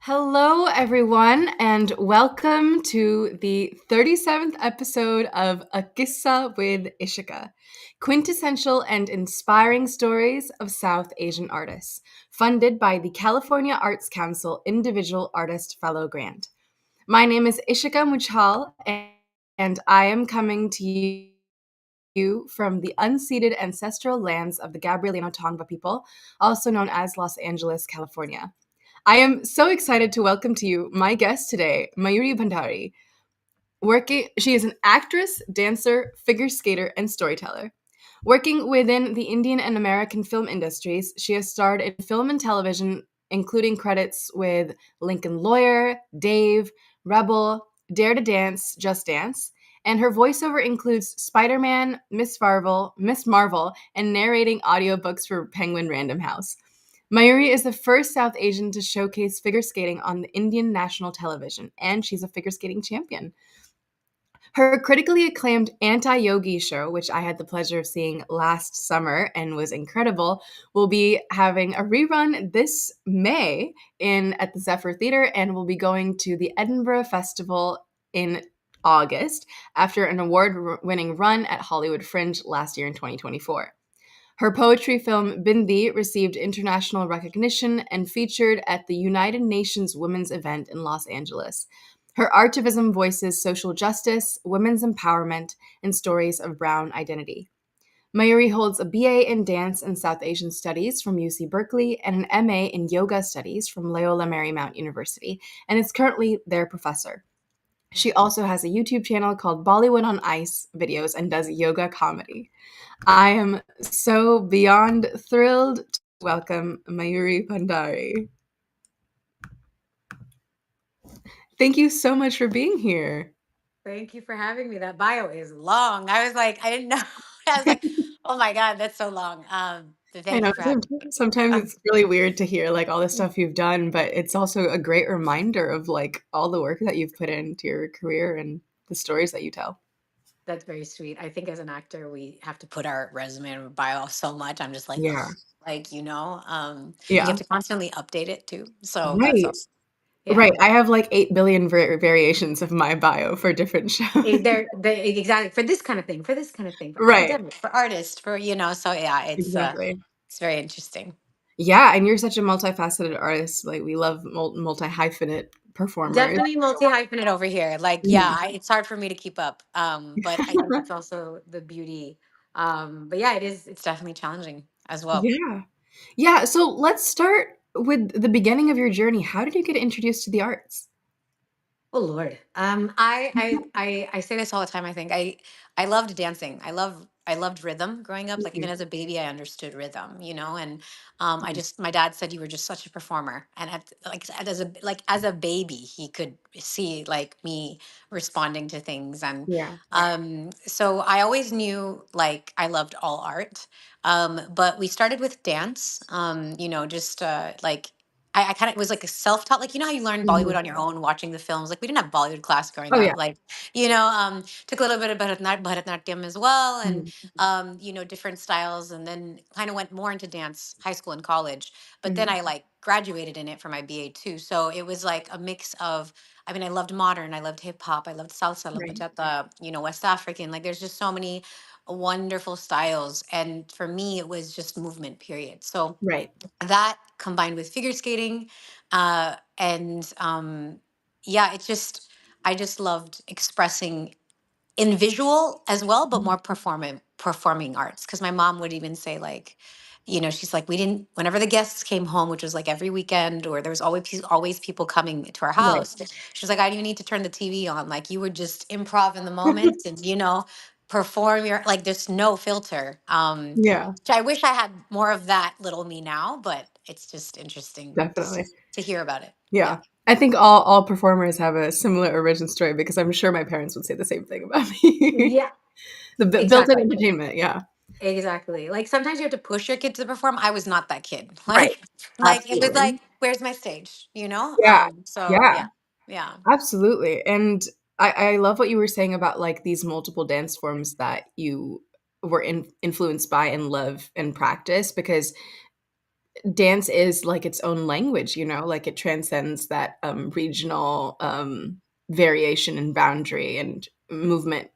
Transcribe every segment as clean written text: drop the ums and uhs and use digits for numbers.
Hello, everyone, and welcome to the 37th episode of A QISSAA with Ishika, quintessential and inspiring stories of South Asian artists, funded by the California Arts Council Individual Artist Fellow Grant. My name is Ishika Muchal, and I am coming to you from the unceded ancestral lands of the Gabrielino Tongva people, also known as Los Angeles, California. I am so excited to welcome to you my guest today, Mayuri Bhandari. She is an actress, dancer, figure skater, and storyteller. Working within the Indian and American film industries, she has starred in film and television, including credits with Lincoln Lawyer, Dave, Rebel, Dare to Dance, Just Dance, and her voiceover includes Spider-Man, Miss Marvel, and narrating audiobooks for Penguin Random House. Mayuri is the first South Asian to showcase figure skating on the Indian national television, and she's a figure skating champion. Her critically acclaimed Anti-Yogi show, which I had the pleasure of seeing last summer and was incredible, will be having a rerun this May at the Zephyr Theatre, and will be going to the Edinburgh Festival in August after an award-winning run at Hollywood Fringe last year in 2024. Her poetry film BINDI received international recognition and featured at the United Nations Women's Event in Los Angeles. Her artivism voices social justice, women's empowerment, and stories of brown identity. Mayuri holds a BA in Dance and South Asian Studies from UC Berkeley and an MA in Yoga Studies from Loyola Marymount University, and is currently their professor. She also has a YouTube channel called Bollywood on Ice videos and does yoga comedy. I am so beyond thrilled to welcome Mayuri Bhandari. Thank you so much for being here. Thank you for having me. That bio is long. I was like, I didn't know. I was like, oh my God, that's so long. So I thank know you for having me. sometimes Um, it's really weird to hear like all the stuff you've done, but it's also a great reminder of like all the work that you've put into your career and the stories that you tell. that's very sweet. I think as an actor, we have to put our resume and bio so much. I'm just like, ugh, Yeah. you have Yeah. to constantly update it too. So that's Right. all. Yeah. Right. I have like 8 billion variations of my bio for different shows. They exactly for this kind of thing, for Right. academic, for artists, so yeah, Exactly. it's very interesting. Yeah, and you're such a multifaceted artist. Like we love multi-hyphenate performers. Definitely multi hyphenate over here. Like, yeah, Mhm. it's hard for me to keep up. But I think that's also the beauty. But yeah, it's definitely challenging as well. Yeah. Yeah, so let's start with the beginning of your journey. How did you get introduced to the arts? Oh Lord. I say this all the time. I think I loved dancing. I loved rhythm growing up. Like even Mhm. as a baby, I understood rhythm, and I just my dad said you were just such a performer. And as a baby, he could see like me responding to things. And Yeah. so I always knew like I loved all art. But we started with dance, just like I kind of was like a self-taught, like how you learn Bollywood Mhm. on your own watching the films. Like we didn't have Bollywood class growing Oh, yeah. up. Like, took a little bit of Bharatanatyam as well, and Mhm. different styles, and then kind of went more into dance, high school and college. But then Mhm. I like graduated in it for my BA too. So it was like a mix of. I mean, I loved modern, I loved hip hop, I loved salsa, la Right. bachata, West African. Like, there's just so many wonderful styles, and for me, it was just movement. Period. So Right. that combined with figure skating and yeah, I just loved expressing in visual as well, but more performing arts, because my mom would even say like, she's like, we didn't, whenever the guests came home, which was like every weekend, or there was always people coming to our Right. house, she's like, I didn't need to turn the TV on, like you would just improv in the moment and perform your, like there's no filter. Yeah, Which I wish I had more of that little me now, but it's just interesting definitely. to hear about it. Yeah. Yeah. I think all performers have a similar origin story because I'm sure my parents would say the same thing about me. Yeah, The built-in exactly. entertainment, yeah. Exactly. Like sometimes you have to push your kid to perform. I was not that kid. Right. Like it was like Absolutely. where's my stage, you know? Yeah. So Yeah. yeah. Yeah. Absolutely. And I love what you were saying about like these multiple dance forms that you were influenced by and love and practice, because dance is like its own language, you know, like it transcends that regional variation and boundary and movement.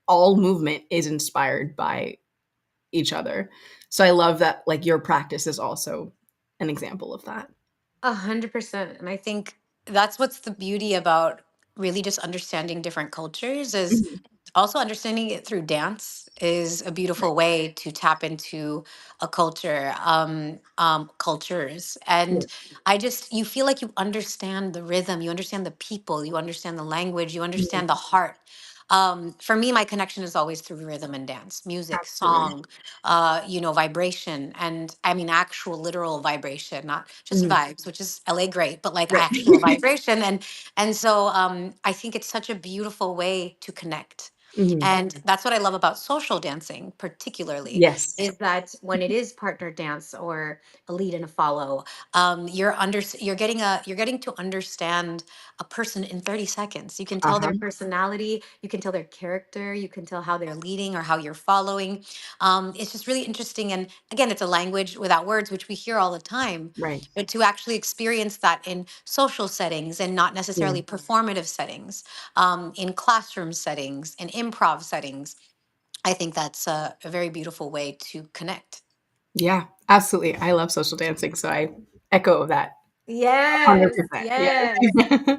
All movement is inspired by each other. So I love that like your practice is also an example of that. 100%. And I think that's what's the beauty about really just understanding different cultures is Mhm. also understanding it through dance is a beautiful way to tap into a culture, cultures. Yeah. And you feel like you understand the rhythm, you understand the people, you understand the language, you Mhm. understand the heart. For me, my connection is always through rhythm and dance, music, Absolutely. song, vibration. And I mean, actual literal vibration, not just Mhm. vibes, which is LA great, but like Right. actual vibration. And so I think it's such a beautiful way to connect. Mhm. And that's what I love about social dancing, particularly, Yes. is that when it is partner dance or a lead and a follow, you're getting to understand a person in 30 seconds. You can tell their Uh-huh. personality, you can tell their character, you can tell how they're leading or how you're following. It's just really interesting. And again, it's a language without words, which we hear all the time. Right. But to actually experience that in social settings and not Yeah. necessarily performative settings, in classroom settings, in improv settings, I think that's a very beautiful way to connect. Yeah, absolutely. I love social dancing, so I echo that Yes, 100%. yes. Yeah.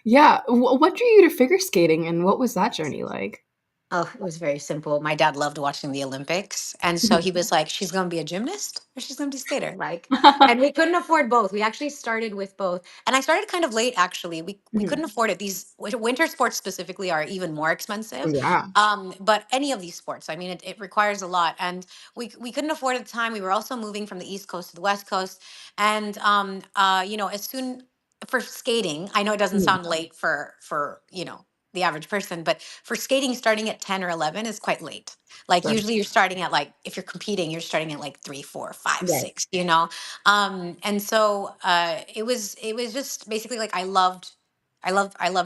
Yeah. What drew you to figure skating, and what was that journey like? Oh, it was very simple. My dad loved watching the Olympics. And so Mhm. he was like, she's going to be a gymnast or she's going to be a skater. Like, and we couldn't afford both. We actually started with both. And I started kind of late, actually. We Mhm. couldn't afford it. These winter sports specifically are even more expensive. Yeah. But any of these sports, I mean, it requires a lot. And we couldn't afford at the time. We were also moving from the East Coast to the West Coast. And, as soon for skating, I know it doesn't Mhm. sound late the average person, but for skating, starting at 10 or 11 is quite late. Like Right. usually you're starting at like, if you're competing, you're starting at like 3, 4, 5, Right. 6, And so it was just basically like I loved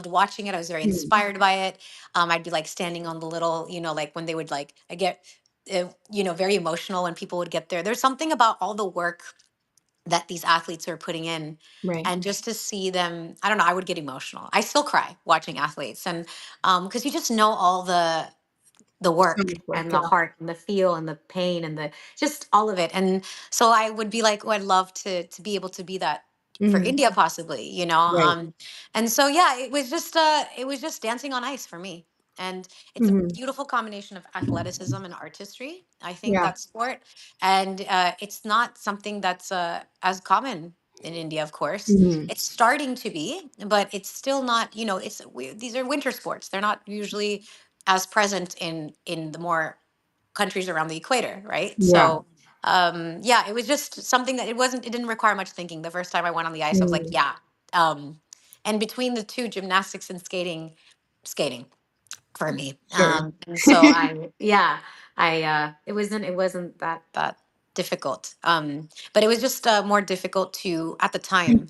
watching it. I was very Mhm. inspired by it. I'd be like standing on the little, like when they would like, I get, very emotional when people would get there. There's something about all the work that these athletes are putting in, Right. and just to see them, I don't know, I would get emotional. I still cry watching athletes, and because you just know all the So work much work, and yeah. the heart and the feel and the pain and the just all of it. And so I would be like, oh, I'd love to be able to be that for Mhm. India possibly, Right. and so yeah, it was just dancing on ice for me. And it's a Mhm. beautiful combination of athleticism and artistry, I think, Yeah. that sport. And it's not something that's as common in India, of course. Mhm. It's starting to be, but it's still not, these are winter sports. They're not usually as present in the more countries around the equator, right? Yeah. So yeah, it was just something that it didn't require much thinking. The first time I went on the ice, I was like, Mhm. yeah. And between the two, gymnastics and skating for me. Sure. And so it wasn't that difficult. But it was just more difficult to at the time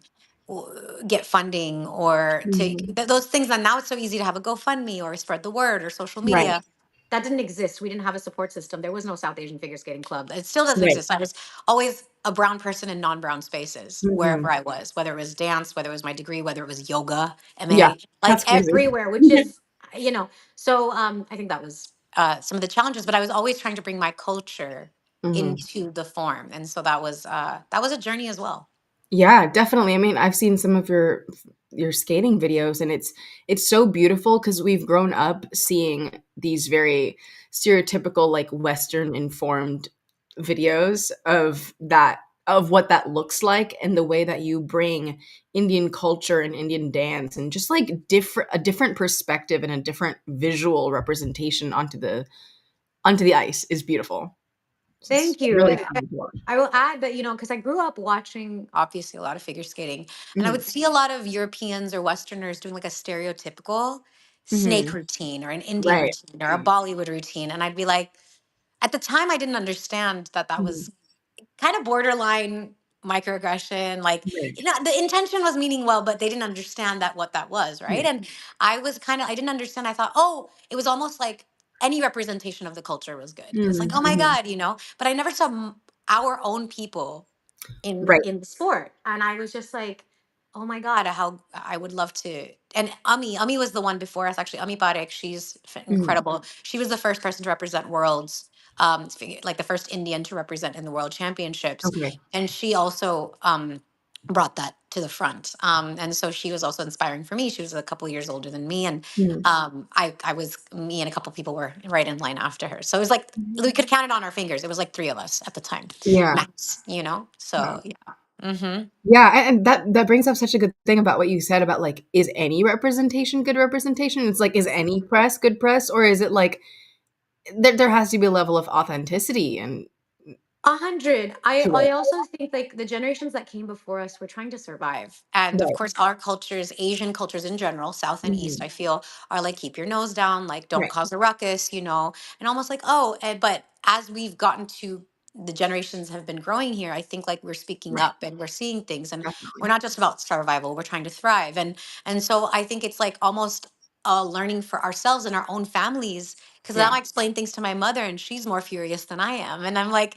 get funding or Mhm. those things. And now it's so easy to have a GoFundMe or spread the word or social Right. media. That didn't exist. We didn't have a support system. There was no South Asian figure skating club. It still doesn't Right. exist. I was always a brown person in non-brown spaces Mhm. wherever I was, whether it was dance, whether it was my degree, whether it was yoga, Yeah. MA, like That's crazy. everywhere, which is, you know, so I think that was some of the challenges. But I was always trying to bring my culture Mhm. into the form, and so that was a journey as well. Yeah, definitely. I mean, I've seen some of your skating videos, and it's so beautiful because we've grown up seeing these very stereotypical like Western informed videos of what that looks like, and the way that you bring Indian culture and Indian dance and just like different perspective and a different visual representation onto the ice is beautiful. So it's Thank you. really And fun to watch. I will add that, because I grew up watching obviously a lot of figure skating, and I Mhm. would see a lot of Europeans or Westerners doing like a stereotypical snake Mhm. routine or an Indian Right. routine or a Bollywood routine. And I'd be like, at the time, I didn't understand that that Mhm. was kind of borderline microaggression, like, Right. the intention was meaning well, but they didn't understand that what that was, right? Right. And I didn't understand. I thought, oh, it was almost like any representation of the culture was good. It's like, Mm, oh my mhm. God, but I never saw our own people Right. in the sport, and I was just like, oh my God, how I would love to. And Ami was the one before us, actually. Ami Parek, she's Mhm. incredible. She was the first person to represent worlds, like the first Indian to represent in the world championships, Okay. and she also brought that to the front. And so she was also inspiring for me. She was a couple years older than me, and Mm. I was, me and a couple people were right in line after her. So it was like we Mhm. could count it on our fingers. It was like three of us at the time, Yeah. max. So Wow. yeah. Hmm. Yeah, and that brings up such a good thing about what you said about, like, is any representation good representation? It's like, is any press good press, or is it like there has to be a level of authenticity and 100. I to I it. also think like the generations that came before us were trying to survive, and of Right. course our cultures, Asian cultures in general, South and East, Mhm. I feel are like keep your nose down, like don't Right. cause a ruckus, and almost like but as we've gotten to the generations have been growing here, I think like we're speaking Right. up and we're seeing things, and we're Definitely. not just about survival, we're trying to thrive, and so I think it's like almost learning for ourselves and our own families, because now Yeah. I explain things to my mother and she's more furious than I am, and I'm like,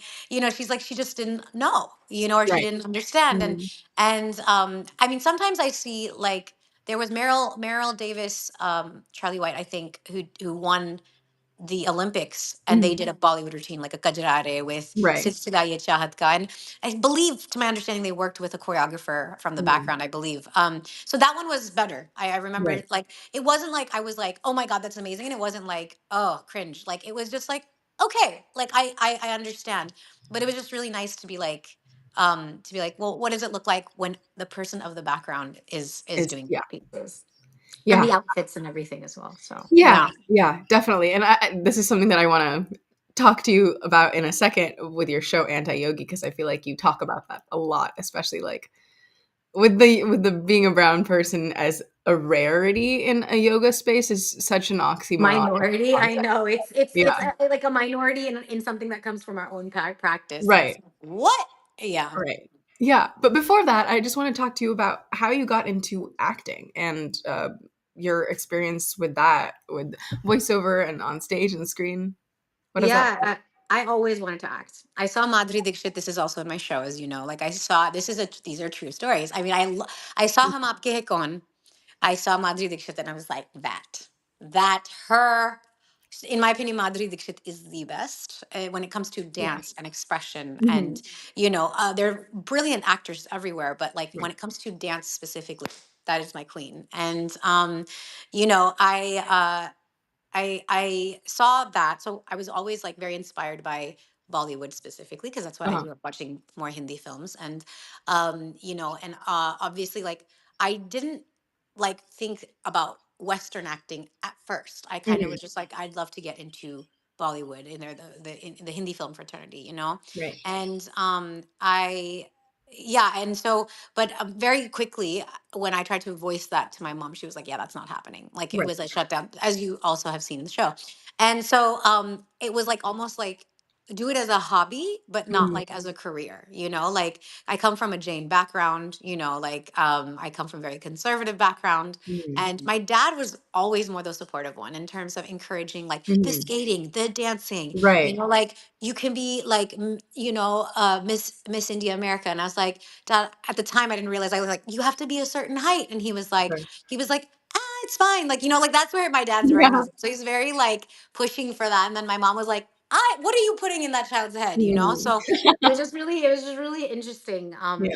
she's like she just didn't know, or she Right. didn't understand. and Mhm. and I mean, sometimes I see like there was Meryl Davis, Charlie White, I think, who won the Olympics, and they Mhm. did a Bollywood routine like a Kajrare with Right. Silsila Ye Chahat Ka. And I believe, to my understanding, they worked with a choreographer from the Mhm. background, I believe. So that one was better. I remember, Right. like, it wasn't like I was like, oh my God, that's amazing. And it wasn't like, oh, cringe. Like, it was just like, okay, like I understand. But it was just really nice to be like, well, what does it look like when the person of the background is Is doing yeah. pieces, and Yeah. the outfits and everything as well. So Yeah. yeah. Yeah, definitely, and this is something that I wanna talk to you about in a second with your show Anti-Yogi, because I feel like you talk about that a lot, especially, like, with the being a brown person as a rarity in a yoga space is such an oxymoronic Minority, I concept. know, it's Yeah. like a minority in something that comes from our own practice. It's Right. what? Yeah. Right. Yeah, but before that, I just wanna talk to you about how you got into acting and, your experience with that, with voiceover and on stage and screen. What is that Yeah, like? I always wanted to act. I saw Madhuri Dixit. This is also in my show, as you know. Like I saw, these are true stories. I mean, I saw Hum Aapke Hai Kaun. I saw Madhuri Dixit, and I was like, her. In my opinion, Madhuri Dixit is the best when it comes to Yeah. dance and expression. And Mhm. they're brilliant actors everywhere, but like when Right. it comes to dance specifically, that is my queen. And you know, I saw that, so I was always like very inspired by Bollywood specifically, because that's what I Uh-huh. grew up watching, more Hindi films. And and obviously, like, I didn't like think about Western acting at first. I kind of Mhm. was just like, I'd love to get into Bollywood, in there, the Hindi film fraternity. Right. And I yeah, and so, but very quickly, when I tried to voice that to my mom, she was like, "Yeah, that's not happening." Like, it Right. was a shutdown, as you also have seen in the show. And so, it was like almost like do it as a hobby, but not Mhm. like as a career. Like, I come from a Jain background. Like, I come from a very conservative background, Mhm. and my dad was always more the supportive one in terms of encouraging like the Mhm. skating, the dancing. Right. Like, you can be like Miss India America. And I was like, Dad, at the time I didn't realize, I was like, you have to be a certain height. And Right. he was like, it's fine. Like, like that's where my dad's very Yeah. moved. So he's very like pushing for that. And then my mom was like, what are you putting in that child's head? Mhm. So it was just really interesting. Yeah.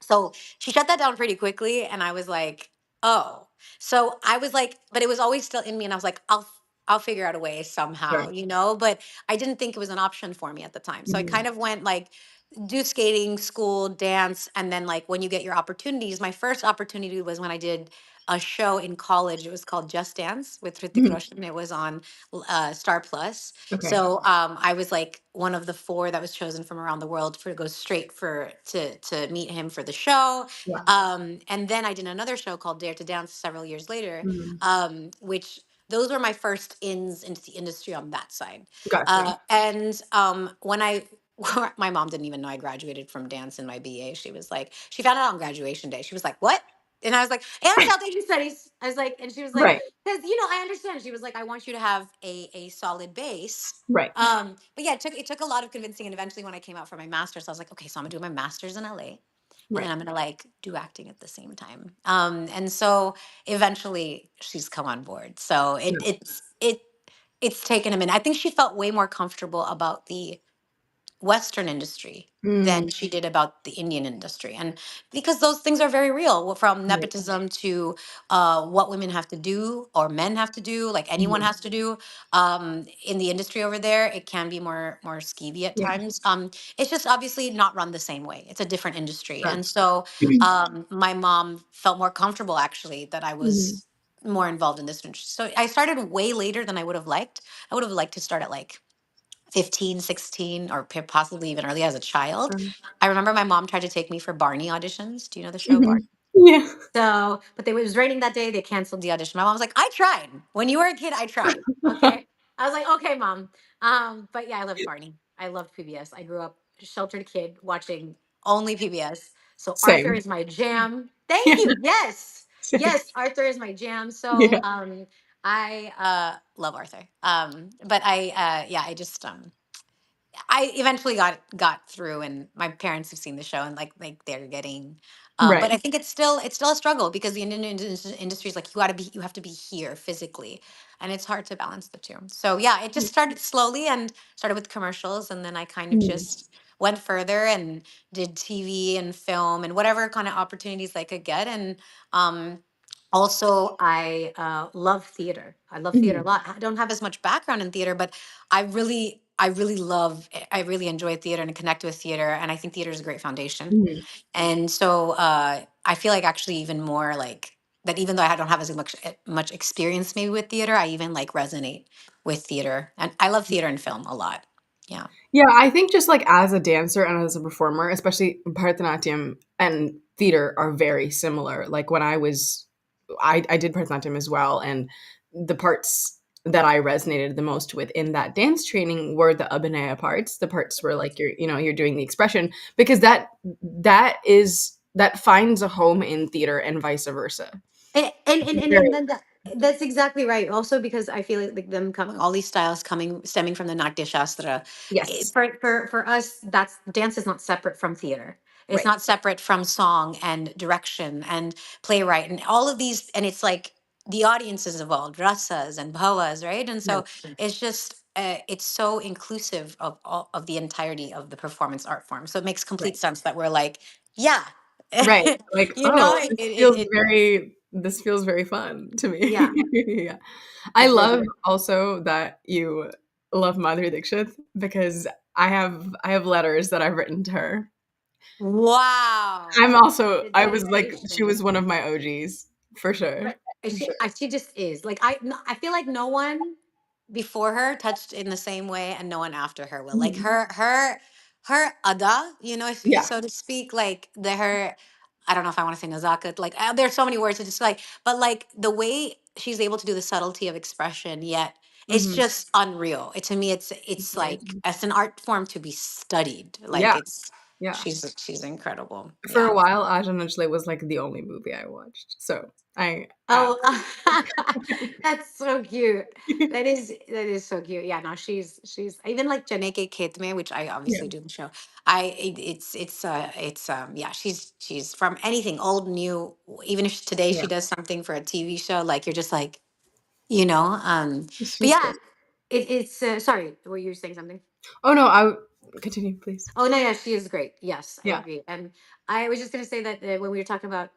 So she shut that down pretty quickly, and I was like, oh. So I was like, but it was always still in me, and I was like, I'll figure out a way somehow, Right. But I didn't think it was an option for me at the time. So I Mhm. kind of went like do skating, school, dance, and then like when you get your opportunities. My first opportunity was when I did a show in college. It was called Just Dance with Hrithik Mhm. Roshan. It was on Star Plus. Okay. So I was like one of the four that was chosen from around the world to go straight to meet him for the show. Yeah. And then I did another show called Dare to Dance several years later, Mhm. which those were my first ins into the industry on that side. Gotcha. And when I My mom didn't even know I graduated from dance in my BA. She was like, she found out on graduation day. She was like, "What?" And I was like, "And South Asian studies." I was like, and she was like, Right. "Because I understand." She was like, "I want you to have a solid base." Right. But yeah, it took a lot of convincing, and eventually, when I came out for my master's, I was like, "Okay, so I'm gonna do my master's in LA, and then Right. I'm gonna like do acting at the same time." And so eventually, she's come on board. So Yeah. it's taken a minute. I think she felt way more comfortable about the Western industry Mm, than she did about the Indian industry. And because those things are very real, from right. nepotism to what women have to do or men have to do, like anyone Mhm. has to do in the industry over there, it can be more skeevy at Yeah. times. It's just obviously not run the same way. It's a different industry. Sure. And so my mom felt more comfortable actually that I Mhm. was more involved in this industry. So I started way later than I would have liked. I would have liked to start at like 15, 16, or possibly even early as a child. Sure. I remember my mom tried to take me for Barney auditions. Do you know the show Barney? Mhm. Yeah. So, but it was raining that day. They canceled the audition. My mom was like, "I tried. When you were a kid, I tried." Okay. I was like, "Okay, mom." But yeah, I loved Barney. I loved PBS. I grew up a sheltered kid watching only PBS. So Arthur Same. is my jam. Thank Yeah. you. Yes. Same. Yes, Arthur is my jam. So Yeah. I love Arthur. But yeah, I eventually got through, and my parents have seen the show, and like they're getting. But Right. I think it's still a struggle because the Indian industry is like you have to be here physically, and it's hard to balance the two. So yeah, it just started slowly and started with commercials, and then I kind of Mhm. just went further and did TV and film and whatever kind of opportunities I could get, and um, also I love theater. I love theater a Mhm. lot. I don't have as much background in theater, but I really enjoy theater and connect with theater, and I think theater is a great foundation. Mhm. And so I feel like actually even more like that, even though I don't have as much experience maybe with theater, I even like resonate with theater, and I love theater and film a lot. Yeah. Yeah, I think just like as a dancer and as a performer, especially Bharatanatyam and theater are very similar. Like when I did Bharatanatyam as well, and the parts that I resonated the most with in that dance training were the abhinaya parts, the parts where like you're doing the expression, because that finds a home in theater and vice versa. Very And then that's exactly right. Also, because I feel like them coming, all these styles coming, stemming from the Natya Shastra. yes, For us, that's dance is not separate from theater. It's right, not separate from song and direction and playwright and all of these. And it's like the audience is evolved, rasas and bhavas, right? And yeah, so it's just it's so inclusive of all of the entirety of the performance art form. So it makes right. complete sense that we're like, yeah, Right. Like, you oh, know, this feels very fun to me. yeah. Yeah. I It feels love very. also that you love Madhuri Dixit because I have letters that I've written to her. Wow. The I was like she dedication. was one of my OGs for sure. Right. For sure. She just is. Like I feel like no one before her touched in the same way, and no one after her will. Like Mhm. her ada, if Yeah. so to speak, like her. I don't know if I want to say nazakat. Like there's so many words to just like, but like the way she's able to do the subtlety of expression, yet it's Mhm. just unreal. To me, It's it's like amazing. as an art form to be studied. Like Yeah. Yeah. she's incredible. For a Yeah. while, Ajan Anjali was like the only movie I watched. So I Oh, that's so cute. That is so cute. Yeah, no, she's even like Janeke Ketme, which I yeah. obviously do the show. Yeah, she's from anything old, new. Even if today Yeah. she does something for a TV show, like you're just like, but She's yeah, great. it's sorry, were you saying something? Oh no, I continue, please. Oh no, yeah, she is great. Yes, I Yeah. agree. And I was just going to say that when we were talking about,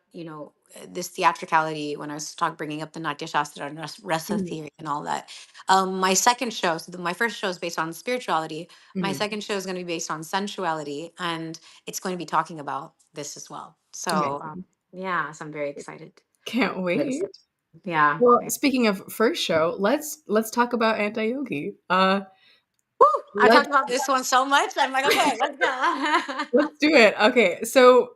this theatricality, when I was bringing up the Natya Shastra and Rasa Mhm. theory and all that, my second show, so my first show is based on spirituality. My Mhm. second show is going to be based on sensuality, and it's going to be talking about this as well. So Amazing. yeah, so I'm very excited. Can't Very wait. excited. Yeah. Well, speaking of first show, let's talk about anti-yogi. Woo! I Let's talked about this one so much. I'm like, okay, let's go. let's do it. Okay, so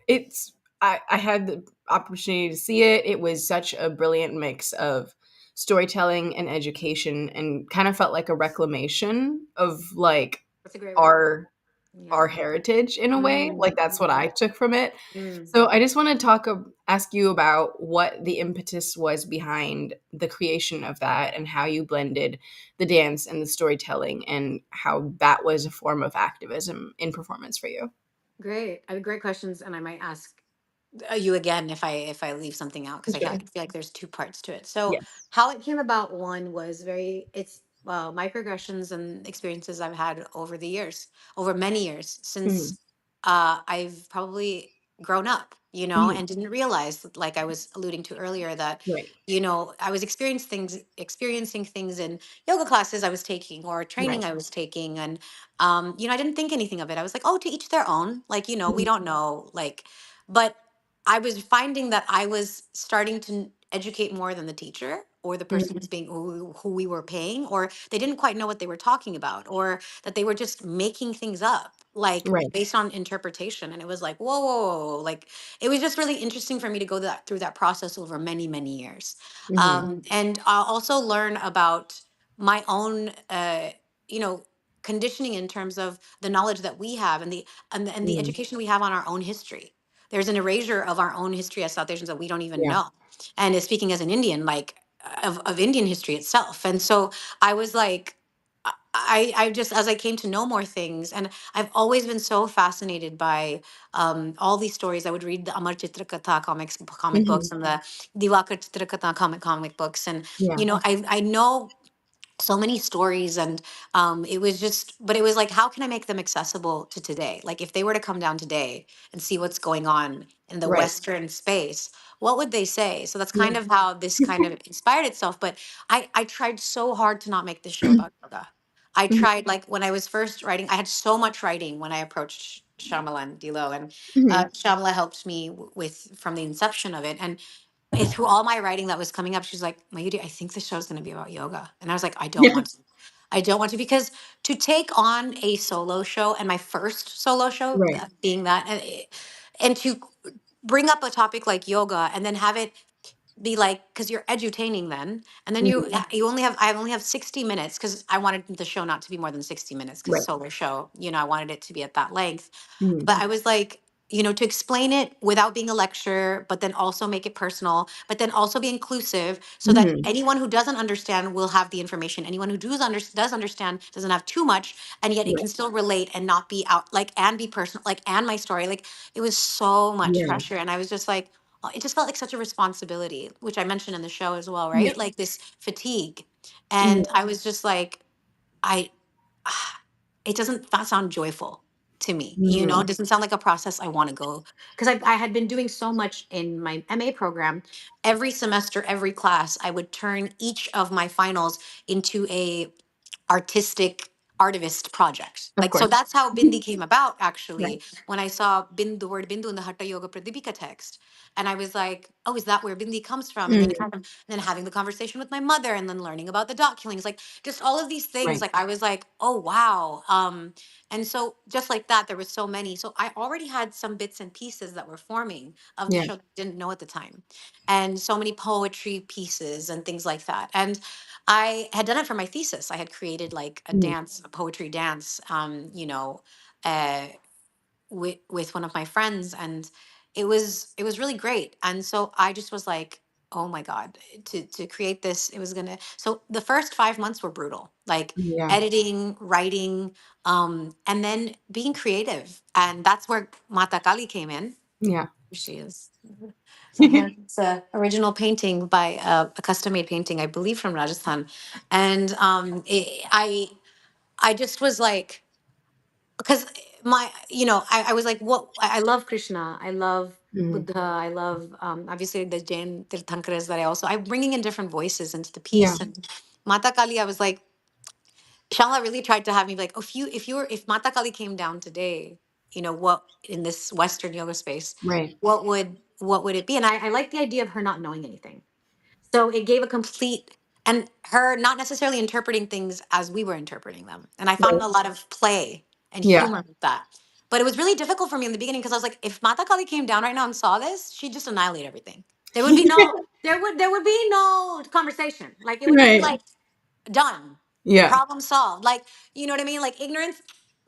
I had the opportunity to see it. It was such a brilliant mix of storytelling and education, and kind of felt like a reclamation of like That's a great word. our Yeah. our heritage in a way. Like, that's what I Mm, took from it. mm. So I just want to ask you about what the impetus was behind the creation of that and how you blended the dance and the storytelling and how that was a form of activism in performance for you. Great. I have great questions, and I might ask you again if I leave something out, because I Sure. feel like there's two parts to it. So Yes. how it came about, one was very it's microaggressions and experiences I've had over the years, over many years Mhm. since I've probably grown up, Mhm. and didn't realize, like I was alluding to earlier, that Right. I was experiencing things in yoga classes I was taking, or Right. training I was taking, and I didn't think anything of it. I was like, oh, to each their own. Like, we Mhm. don't know, like, but I was finding that I was starting to educate more than the teacher, or the person Mhm. who's being who we were paying, or they didn't quite know what they were talking about, or that they were just making things up, like Right. based on interpretation. And it was like, whoa, whoa, whoa, whoa. Like, it was just really interesting for me to go through that process over many, many years. Mhm. And I'll also learn about my own, conditioning, in terms of the knowledge that we have, and the Mhm. education we have on our own history. There's an erasure of our own history as South Asians that we don't even Yeah. know. And speaking as an Indian, like, of Indian history itself. And so I was like, I just, as I came to know more things, and I've always been so fascinated by all these stories. I would read the Amar Chitrakatha comic books, Mhm. and the Diwakar Chitrakatha comic books. And, Yeah. I know so many stories. And it was like, how can I make them accessible to today? Like, if they were to come down today and see what's going on in the Right. Western space, what would they say? So that's Yeah. kind of how this kind of inspired itself. But I tried so hard to not make this show about yoga. I Mhm. tried, like, when I was first writing, I had so much writing when I approached Shamala and Dilo, and Mhm. Shamala helped me with from the inception of it. And through all my writing that was coming up, she's like, Mayuri, I think the show's going to be about yoga. And I was like, I don't Yeah. want to. I don't want to, because to take on a solo show, and my first solo show, Right. that being that, and to bring up a topic like yoga, and then have it be like, because you're edutaining then, and then Mhm. I only have 60 minutes, because I wanted the show not to be more than 60 minutes, because Right. solo show, I wanted it to be at that length. Mhm. But I was like, to explain it without being a lecture, but then also make it personal, but then also be inclusive, so that Mhm. anyone who doesn't understand will have the information. Anyone who does understand doesn't have too much, and yet it Right. can still relate and not be out, like, and be personal, like, and my story. Like, it was so much Yeah. pressure. And I was just like, it just felt like such a responsibility, which I mentioned in the show as well, Yeah. right? Like, this fatigue. Mhm. And I was just like, I it doesn't sound joyful to me. Mhm. It doesn't sound like a process I want to go, because I had been doing so much in my MA program. Every semester, every class, I would turn each of my finals into a artistic artivist project. Of Like, so course. that's how Bindi came about, Right. actually, when I saw the word Bindu in the Hatha Yoga Pradipika text. And I was like, oh, is that where Bindi comes from? And then Mhm. kind of then having the conversation with my mother, and then learning about the dot killings, like, just all of these things. Right. Like, I was like, oh wow. And so, just like that, there was so many. So I already had some bits and pieces that were forming of the Yeah. show that I didn't know at the time. And so many poetry pieces and things like that. And I had done it for my thesis. I had created, like, Mhm. a poetry dance, uh, with one of my friends, and it was really great. And so I just was like, oh my god, to create this, it was gonna. So the first 5 months were brutal, like Yeah. editing, writing, and then being creative, and that's where Mata Kali came in. Yeah. Here she is. So here, it's a original painting by a custom made painting, I believe, from Rajasthan. And I just was like, because I was like, what, I love Krishna, I love Mhm. Buddha, I love, obviously, the Jain Tirthankaras, that I'm bringing in different voices into the Yeah. piece. And Mata Kali, I was like, Shala really tried to have me be like, if Mata Kali came down today, what, in this Western yoga space, Right. what would it be? And I like the idea of her not knowing anything. So it gave a complete, and her not necessarily interpreting things as we were interpreting them. And I found Right. a lot of play and Yeah. humor with that. But it was really difficult for me in the beginning, because I was like, if Mata Kali came down right now and saw this, she'd just annihilate everything. There would be no conversation. Like, it would be Right. like, done, Yeah. problem solved. Like, you know what I mean? Like, ignorance,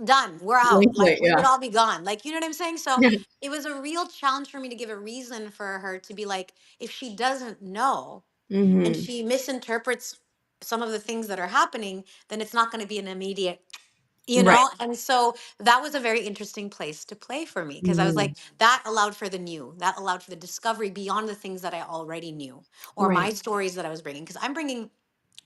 done, we're Blank out, like slate, we yeah. would all be gone, like, you know what I'm saying? So Yeah. it was a real challenge for me to give a reason for her to be like, if she doesn't know and Mhm. she misinterprets some of the things that are happening, then it's not going to be an immediate, Right. and so that was a very interesting place to play for me, because I was Mhm. like, that allowed for the new, that allowed for the discovery beyond the things that I already knew, or my Right. stories that I was bringing, because I'm bringing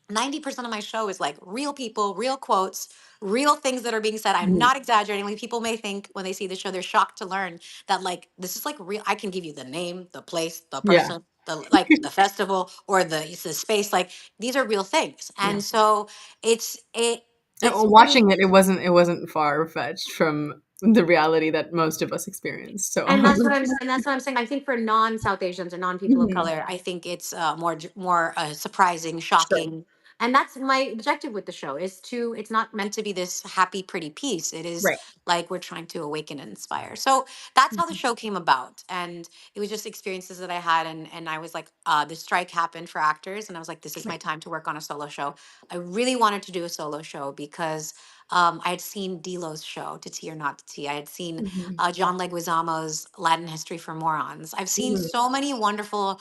90% of my show is like real people, real quotes, real things that are being said. I'm Mhm. not exaggerating. Like, people may think when they see the show, they're shocked to learn that, like, this is like real. I can give you the name, the place, the Yeah. person, the festival, or the space. Like, these are real things. Yeah. And so it's it And it's been, watching it, it wasn't far-fetched from the reality that most of us experience, so and that's what I'm saying. I think for non-South Asians or non-people of Mhm. color, I think it's more surprising, Sure. shocking, and that's my objective with the show. Is to It's not meant to be this happy, pretty piece. It is Right. like we're trying to awaken and inspire. So that's how the Mhm. show came about, and it was just experiences that I had, and I was like, the strike happened for actors, and I was like, this is my Right. time to work on a solo show. I really wanted to do a solo show because I had seen Dilo's show, To Tea or Not to Tea. I had seen Mhm. John Leguizamo's Latin History for Morons. I've seen Mhm. so many wonderful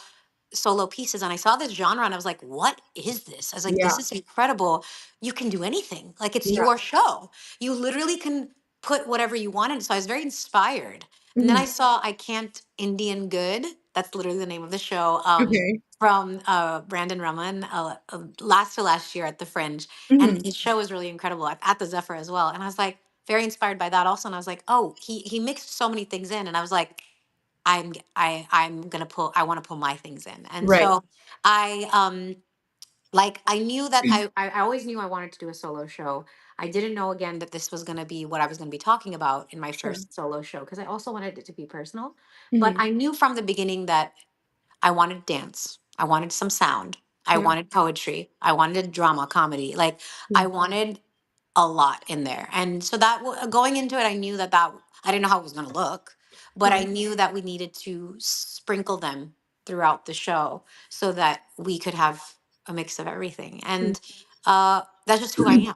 solo pieces, and I saw this genre and I was like, what is this? I was like, Yeah. this is incredible. You can do anything. Like, it's Yeah. your show. You literally can put whatever you want in. So I was very inspired. And then I Mhm. saw I Can't Indian Good. That's literally the name of the show. Okay. From Brandon Rummel, last year at the Fringe. And Mhm. his show was really incredible at the Zephyr as well. And I was like, very inspired by that also. And I was like, oh, he mixed so many things in. And I was like, I'm gonna pull, I want to pull my things in. And Right. so I knew that I always knew I wanted to do a solo show. I didn't know, again, that this was gonna be what I was gonna be talking about in my Sure. first solo show, because I also wanted it to be personal. But Mhm. I knew from the beginning that I wanted dance. I wanted some sound. I Yeah. wanted poetry. I wanted drama, comedy. Like, I Yeah. wanted a lot in there. And so going into it, I knew that I didn't know how it was going to look, but I Right. knew that we needed to sprinkle them throughout the show so that we could have a mix of everything. Mm. And that's just who I am.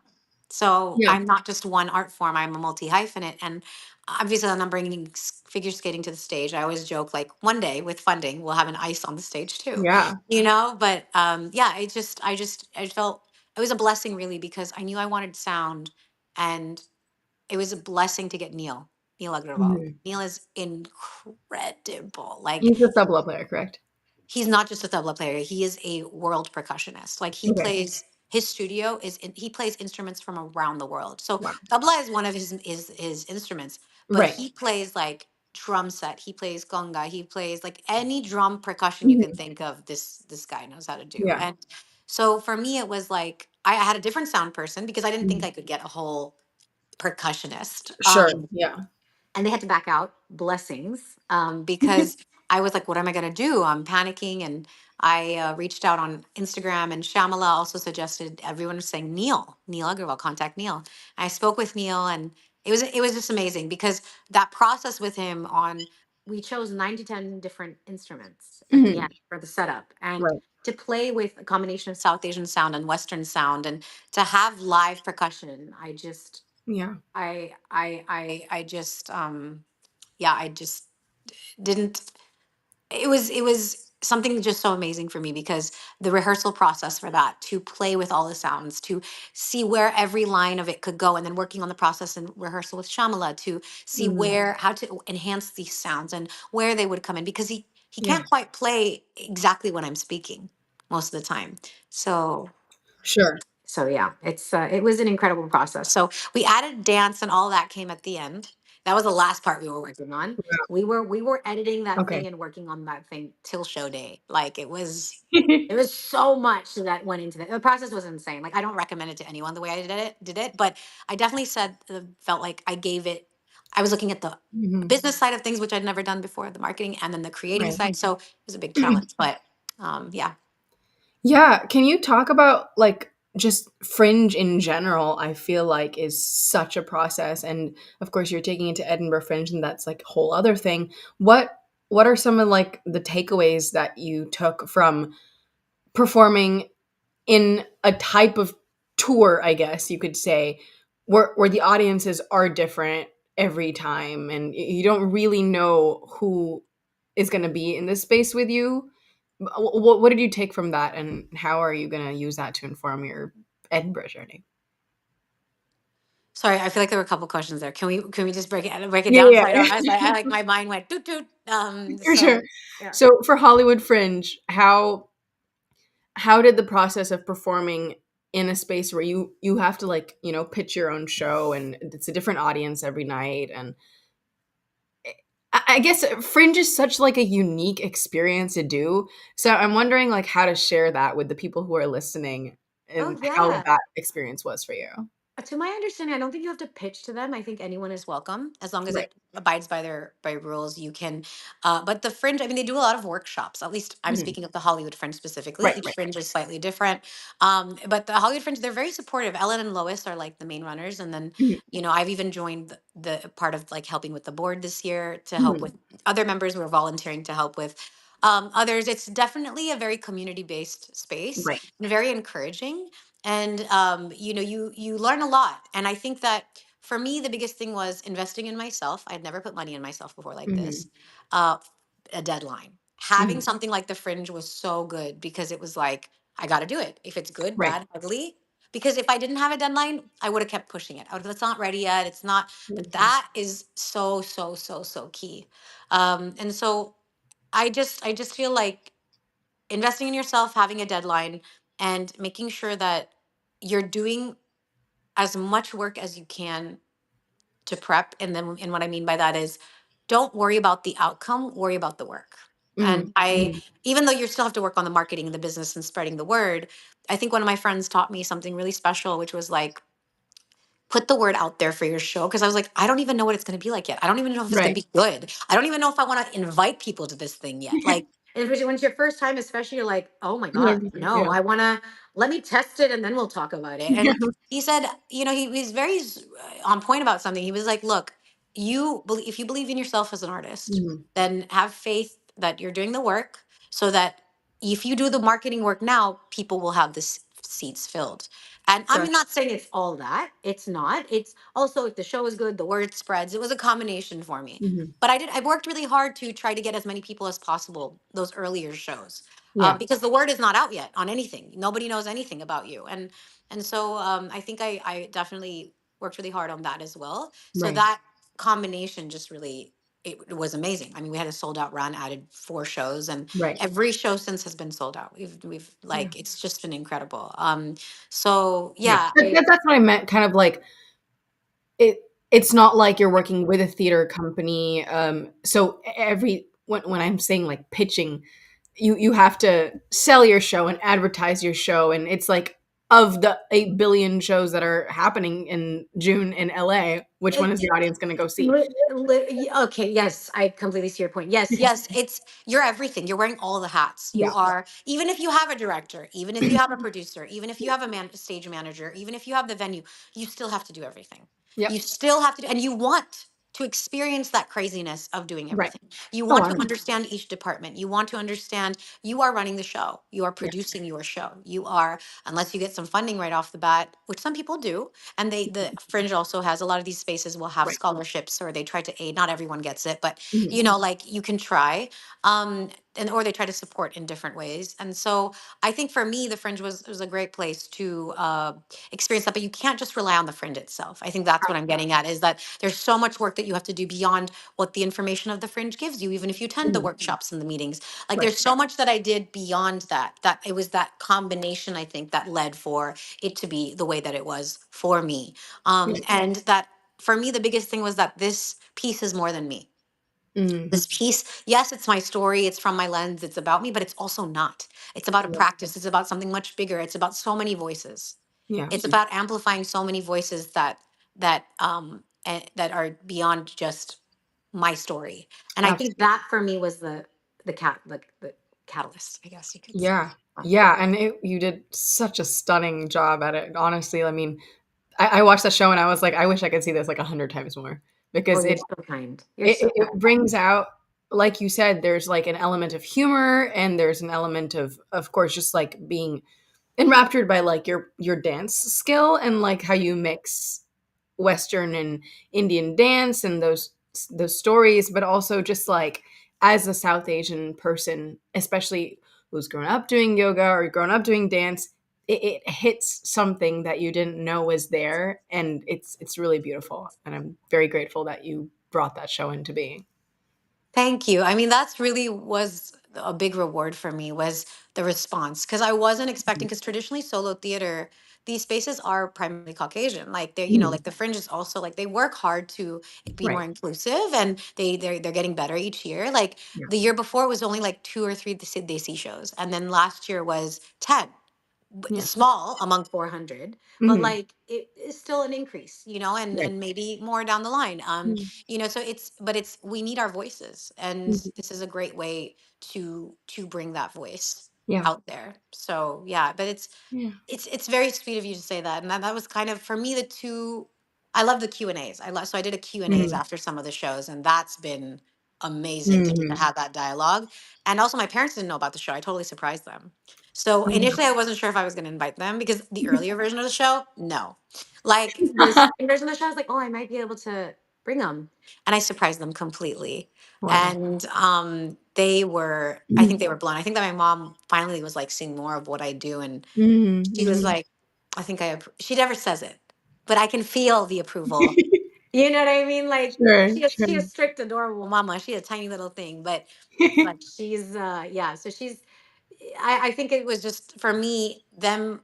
So Yeah. I'm not just one art form. I'm a multi hyphenate, and obviously, when I'm bringing figure skating to the stage, I always joke, like, one day with funding, we'll have an ice on the stage too, Yeah. But yeah, I felt it was a blessing, really, because I knew I wanted sound, and it was a blessing to get Neil Agrawal. Mhm. Neil is incredible. Like, He's a tabla player, correct? he's not just a tabla player, he is a world percussionist. Like, Okay. his studio he plays instruments from around the world. So Wow. tabla is one of his instruments, but Right. he plays like drum set, he plays conga, he plays like any drum percussion you can Mhm. think of. This guy knows how to do. Yeah. And so for me, it was like I had a different sound person, because I didn't think Mhm. I could get a whole percussionist. Sure. Yeah. And they had to back out, blessings, because I was like, what am I going to do? I'm panicking. And I reached out on Instagram, and Shamala also suggested, everyone was saying, Neil Agarwal, contact Neil. I spoke with Neil, and it was just amazing, because that process with him we chose 9 to 10 different instruments at the Mhm. end for the setup, and Right. to play with a combination of South Asian sound and Western sound, and to have live percussion. Yeah. I just yeah, I just didn't it was something just so amazing for me, because the rehearsal process for that, to play with all the sounds, to see where every line of it could go, and then working on the process and rehearsal with Shamala to see Mhm. where how to enhance these sounds and where they would come in, because he Yeah. can't quite play exactly when I'm speaking most of the time. So Sure. yeah, it was an incredible process. So we added dance, and all that came at the end. That was the last part we were working on. We were editing that Okay. thing and working on that thing till show day. Like, it was so much that went into it. The process was insane. Like, I don't recommend it to anyone the way I did it, but I definitely felt like I gave it. I was looking at the Mhm. business side of things, which I'd never done before, the marketing, and then the creating Right. side. So it was a big challenge, but yeah. Yeah, can you talk about, like, just Fringe in general? I feel like is such a process, and of course you're taking it to Edinburgh Fringe, and that's like a whole other thing. What are some of, like, the takeaways that you took from performing in a type of tour, I guess you could say, where the audiences are different every time, and you don't really know who is going to be in this space with you. What did you take from that, and how are you going to use that to inform your Edinburgh journey? Sorry, I feel like there were a couple questions there. Can we just break it Yeah, down? yeah, So I don't. I yeah. like my mind went toot toot. For sure. Yeah. So for Hollywood Fringe, how did the process of performing in a space where you have to, like, pitch your own show, and it's a different audience every night, and I guess Fringe is such, like, a unique experience to do. So I'm wondering, like, how to share that with the people who are listening, Oh and how yeah. that experience was for you. To my understanding, I don't think you have to pitch to them. I think anyone is welcome as long as Right. it abides by their by rules. You can, but the Fringe. I mean, they do a lot of workshops. At least I'm Mhm. speaking of the Hollywood Fringe specifically. Right, Each right. Fringe is slightly different. But the Hollywood Fringe, they're very supportive. Ellen and Lois are like the main runners, and then Mhm, I've even joined the part of like helping with the board this year to help mhm. with other members who are volunteering to help with others. It's definitely a very community based space Right. and very encouraging, and you learn a lot. And I think that for me the biggest thing was investing in myself. I'd never put money in myself before like this. Mhm, uh, a deadline. Having mhm. something like the Fringe was so good because it was like, I got to do it, if it's good, Right. bad, ugly. Because if I didn't have a deadline, I would have kept pushing it. I would, it's not ready yet, it's not. But Mhm. that is so so so so key. And so I just feel like investing in yourself, having a deadline, and making sure that you're doing as much work as you can to prep. And what I mean by that is, don't worry about the outcome, worry about the work. And Mhm, I, mhm. even though you still have to work on the marketing, the business, and spreading the word, I think one of my friends taught me something really special, which was like, put the word out there for your show. Because I was like, I don't even know what it's going to be like yet. I don't even know if it's going Right. to be good. I don't even know if I want to invite people to this thing yet. Like, and especially when it's your first time, especially, you're like, oh my God, 100%, no, yeah. I want to, let me test it and then we'll talk about it. Yeah. And he said, he was very on point about something. He was like, look, if you believe in yourself as an artist, Mhm. then have faith that you're doing the work, so that if you do the marketing work now, people will have the seats filled. And I'm Gotcha. not saying it's all that. It's not. It's also, if the show is good, the word spreads. It was a combination for me. Mhm. But I worked really hard to try to get as many people as possible those earlier shows, Yeah. because the word is not out yet on anything. Nobody knows anything about you, and so I think I definitely worked really hard on that as well. So Right. that combination just really, it was amazing. I mean, we had a sold out run, added 4 shows, and Right. every show since has been sold out. We've Yeah. like, it's just been incredible. So Yeah. yeah, I That's what I meant, kind of like, it's not like you're working with a theater company, so every when I'm saying, like, pitching, you have to sell your show and advertise your show, and it's like, of the 8 billion shows that are happening in June in LA, which one is the audience gonna go see? Okay, yes, I completely see your point. Yes, yes, it's, you're everything. You're wearing all the hats. You Yeah. are, even if you have a director, even if you have a producer, even if you have a stage manager, even if you have the venue, you still have to do everything. You Yep. still have to do, and you want to experience that craziness of doing Right. everything. You Oh, want to 100%. understand each department. You want to understand you are running the show. You are Yeah. producing your show. You are, unless you get some funding right off the bat, which some people do, and the Fringe also has, a lot of these spaces will have Right. scholarships, or they try to aid. Not everyone gets it, but Mhm. like, you can try, and or they try to support in different ways. And so I think for me, the Fringe was a great place to experience that. But you can't just rely on the Fringe itself. I think that's what I'm getting at, is that there's so much work that you have to do beyond what the information of the Fringe gives you, even if you attend the Mhm. workshops and the meetings. Like, Right. there's so much that I did beyond that, that it was that combination, I think, that led for it to be the way that it was for me. Yeah. And that, for me, the biggest thing was that this piece is more than me. Mhm. This piece, yes, it's my story, it's from my lens, it's about me, but it's also not. It's about a Right. practice, it's about something much bigger, it's about so many voices. Yeah. It's about amplifying so many voices that are beyond just my story. And I think Absolutely. that for me was the catalyst, I guess you could say. Yeah. Yeah, and you did such a stunning job at it, honestly. I mean, I watched that show and I was like, "I wish I could see this, like, 100 times more," Oh, because you're it so kind. You're it so it kind. brings out, like you said, there's, like, an element of humor, and there's an element of course, just, like, being enraptured by, like, your dance skill, and, like, how you mix. Western and Indian dance and those stories, but also just like as a South Asian person, especially who's grown up doing yoga or grown up doing dance, it hits something that you didn't know was there, and it's really beautiful. And I'm very grateful that you brought that show into being. Thank you. I mean, that's really was a big reward for me was the response because I wasn't expecting because traditionally solo theater, these spaces are primarily Caucasian. Like they're, Mhm. like the Fringe is also like they work hard to be more Right. inclusive and they're getting better each year. Like Yeah. the year before it was only like two or three Desi shows, and then last year was 10, Yeah. small among 400, but Mhm. like it is still an increase, and Right. maybe more down the line. Mm. So it's we need our voices, and Mhm. this is a great way to bring that voice Yeah. out there. So yeah, but Yeah. it's very sweet of you to say that, and that was kind of for me the two. I love the Q&As. So I did a Q&As Mhm. after some of the shows, and that's been amazing to get to Mhm. have that dialogue. And also my parents didn't know about the show. I totally surprised them. So Mhm. initially I wasn't sure if I was going to invite them because the earlier version of the show, no. Like the second version of the show, I was like, oh, I might be able to bring them, and I surprised them completely. Wow. And they were, I think Mhm. they were blown. I think that my mom finally was like seeing more of what I do, and Mhm. she was Mhm. like, I think she never says it, but I can feel the approval. You know what I mean? Like Sure, she sure. a strict, adorable mama. She a tiny little thing, but she's yeah. So she's. I think it was just for me them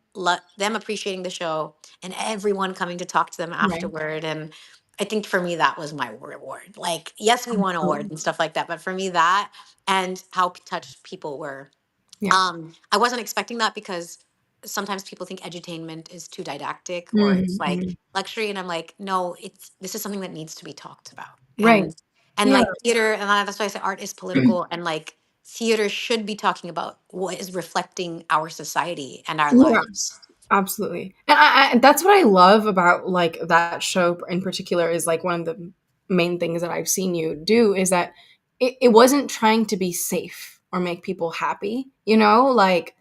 appreciating the show and everyone coming to talk to them Right. afterward, and I think for me that was my reward. Like yes, we won awards Absolutely. and stuff like that, but for me that and how touched people were. Yeah. I wasn't expecting that because sometimes people think edutainment is too didactic or it's Mhm. like Mhm. luxury, and I'm like, no, this is something that needs to be talked about. Right. And Yeah. like theater, and that's why I say art is political, and like theater should be talking about what is reflecting our society and our Yeah. lives. Absolutely. And that's what I love about like that show in particular is like one of the main things that I've seen you do is that it wasn't trying to be safe or make people happy, Like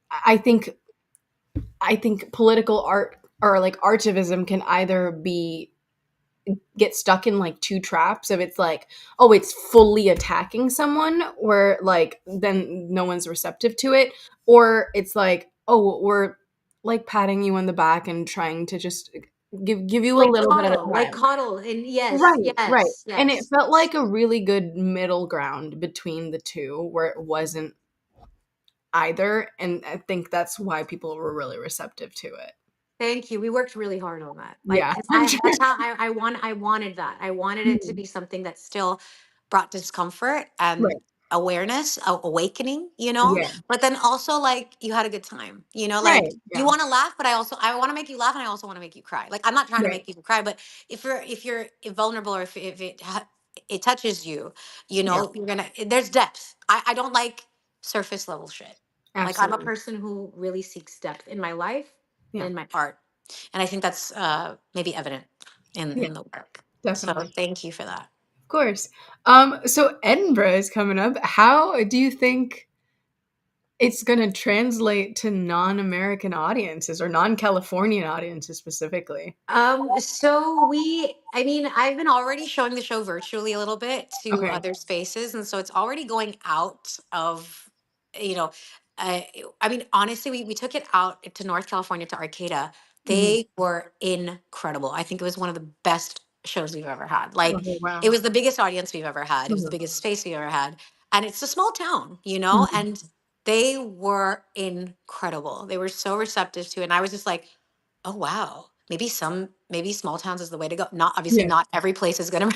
I think I think political art or like artivism can either be get stuck in like two traps of it's like, oh, it's fully attacking someone where like then no one's receptive to it, or it's like, oh, we're like patting you on the back and trying to just give you a little bit at a Like time. coddle, and yes, Right, right. yes, And it yes. felt like a really good middle ground between the two where it wasn't either, and I think that's why people were really receptive to it. Thank you. We worked really hard on that. Like, Yeah, 'cause I'm sure. that's how I wanted that. I wanted it to Mhm. be something that still brought discomfort and Right. awareness, awakening, Yeah. but then also like you had a good time, like Right. you Yeah. want to laugh, but I want to make you laugh and I also want to make you cry. Like I'm not trying to Right. make people cry, but if you're vulnerable or if it touches you, Yeah. you're gonna, there's depth. I don't like surface level shit. Like I'm a Absolutely. person who really seeks depth in my life and Yeah. in my art, and I think that's maybe evident in Yeah. the work. So Definitely. thank you for that. Of course. So Edinburgh is coming up. How do you think it's going to translate to non-American audiences or non-Californian audiences specifically? So I mean, I've been already showing the show virtually a little bit to Okay. other spaces, and so it's already going out of, you know, uh, I mean, honestly, we took it out to North California to Arcata. Mhm. They were incredible. I think it was one of the best shows we've ever had. Like, Oh, it wow. was the biggest audience we've ever had. It was the Mhm. biggest space we've ever had, and it's a small town, Mhm. and they were incredible. They were so receptive to it, and I was just like, oh wow. Maybe small towns is the way to go. Not obviously Yeah. not every place is gonna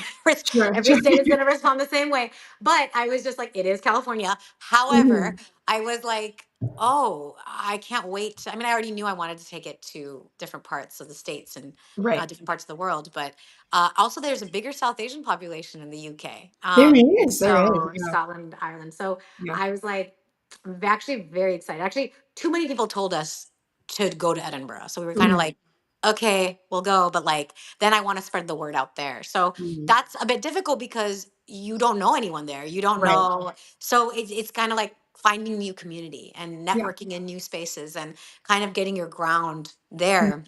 Sure. every Sure. state is gonna respond the same way. But I was just like, it is California. However, Mhm. I was like, oh, I can't wait. I mean, I already knew I wanted to take it to different parts of the states and Right. different parts of the world. But also, there's a bigger South Asian population in the UK. There is. There is. So Yeah. Scotland, Ireland. So Yeah. I was like, I'm actually very excited. Actually, too many people told us to go to Edinburgh. So we were kind of Mhm. like, okay, we'll go. But like, then I want to spread the word out there. So Mhm. that's a bit difficult because you don't know anyone there. You don't Right. know. So it's kind of like finding new community and Yeah. networking in new spaces and kind of getting your ground Mm. there.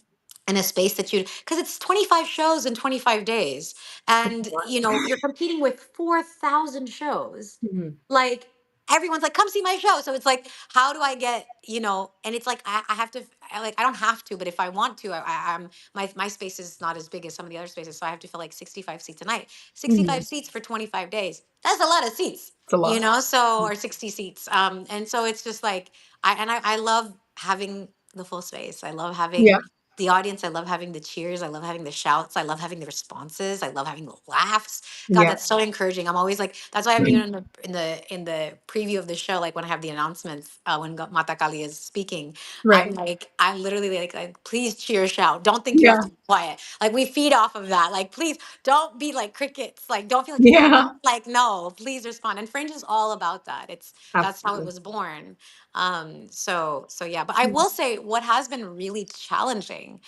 in a space that you, because it's 25 shows in 25 days, It's and a lot. you're competing with 4,000 shows. Mhm. Like, everyone's like, come see my show. So it's like, how do I get, and it's like, I have to, I don't have to, but if I want to, I'm my space is not as big as some of the other spaces, so I have to fill like 65 seats a night. 65 Mhm. seats for 25 days, that's a lot of seats, It's a lot. so, or 60 seats. And so it's just like, I love having the full space. I love Yeah. having the audience. I love having the cheers. I love having the shouts. I love having the responses. I love having the laughs. God, Yeah. that's so encouraging. I'm always like, that's why I'm even in the preview of the show, like when I have the announcements, when Matakali is speaking, Right. I'm literally like, please cheer, shout. Don't think you have Yeah. to be quiet. Like, we feed off of that. Like, please don't be like crickets. Like, don't feel like you have Yeah. like, no, please respond. And Fringe is all about that. That's how it Absolutely. was born. So yeah, but I will say what has been really challenging,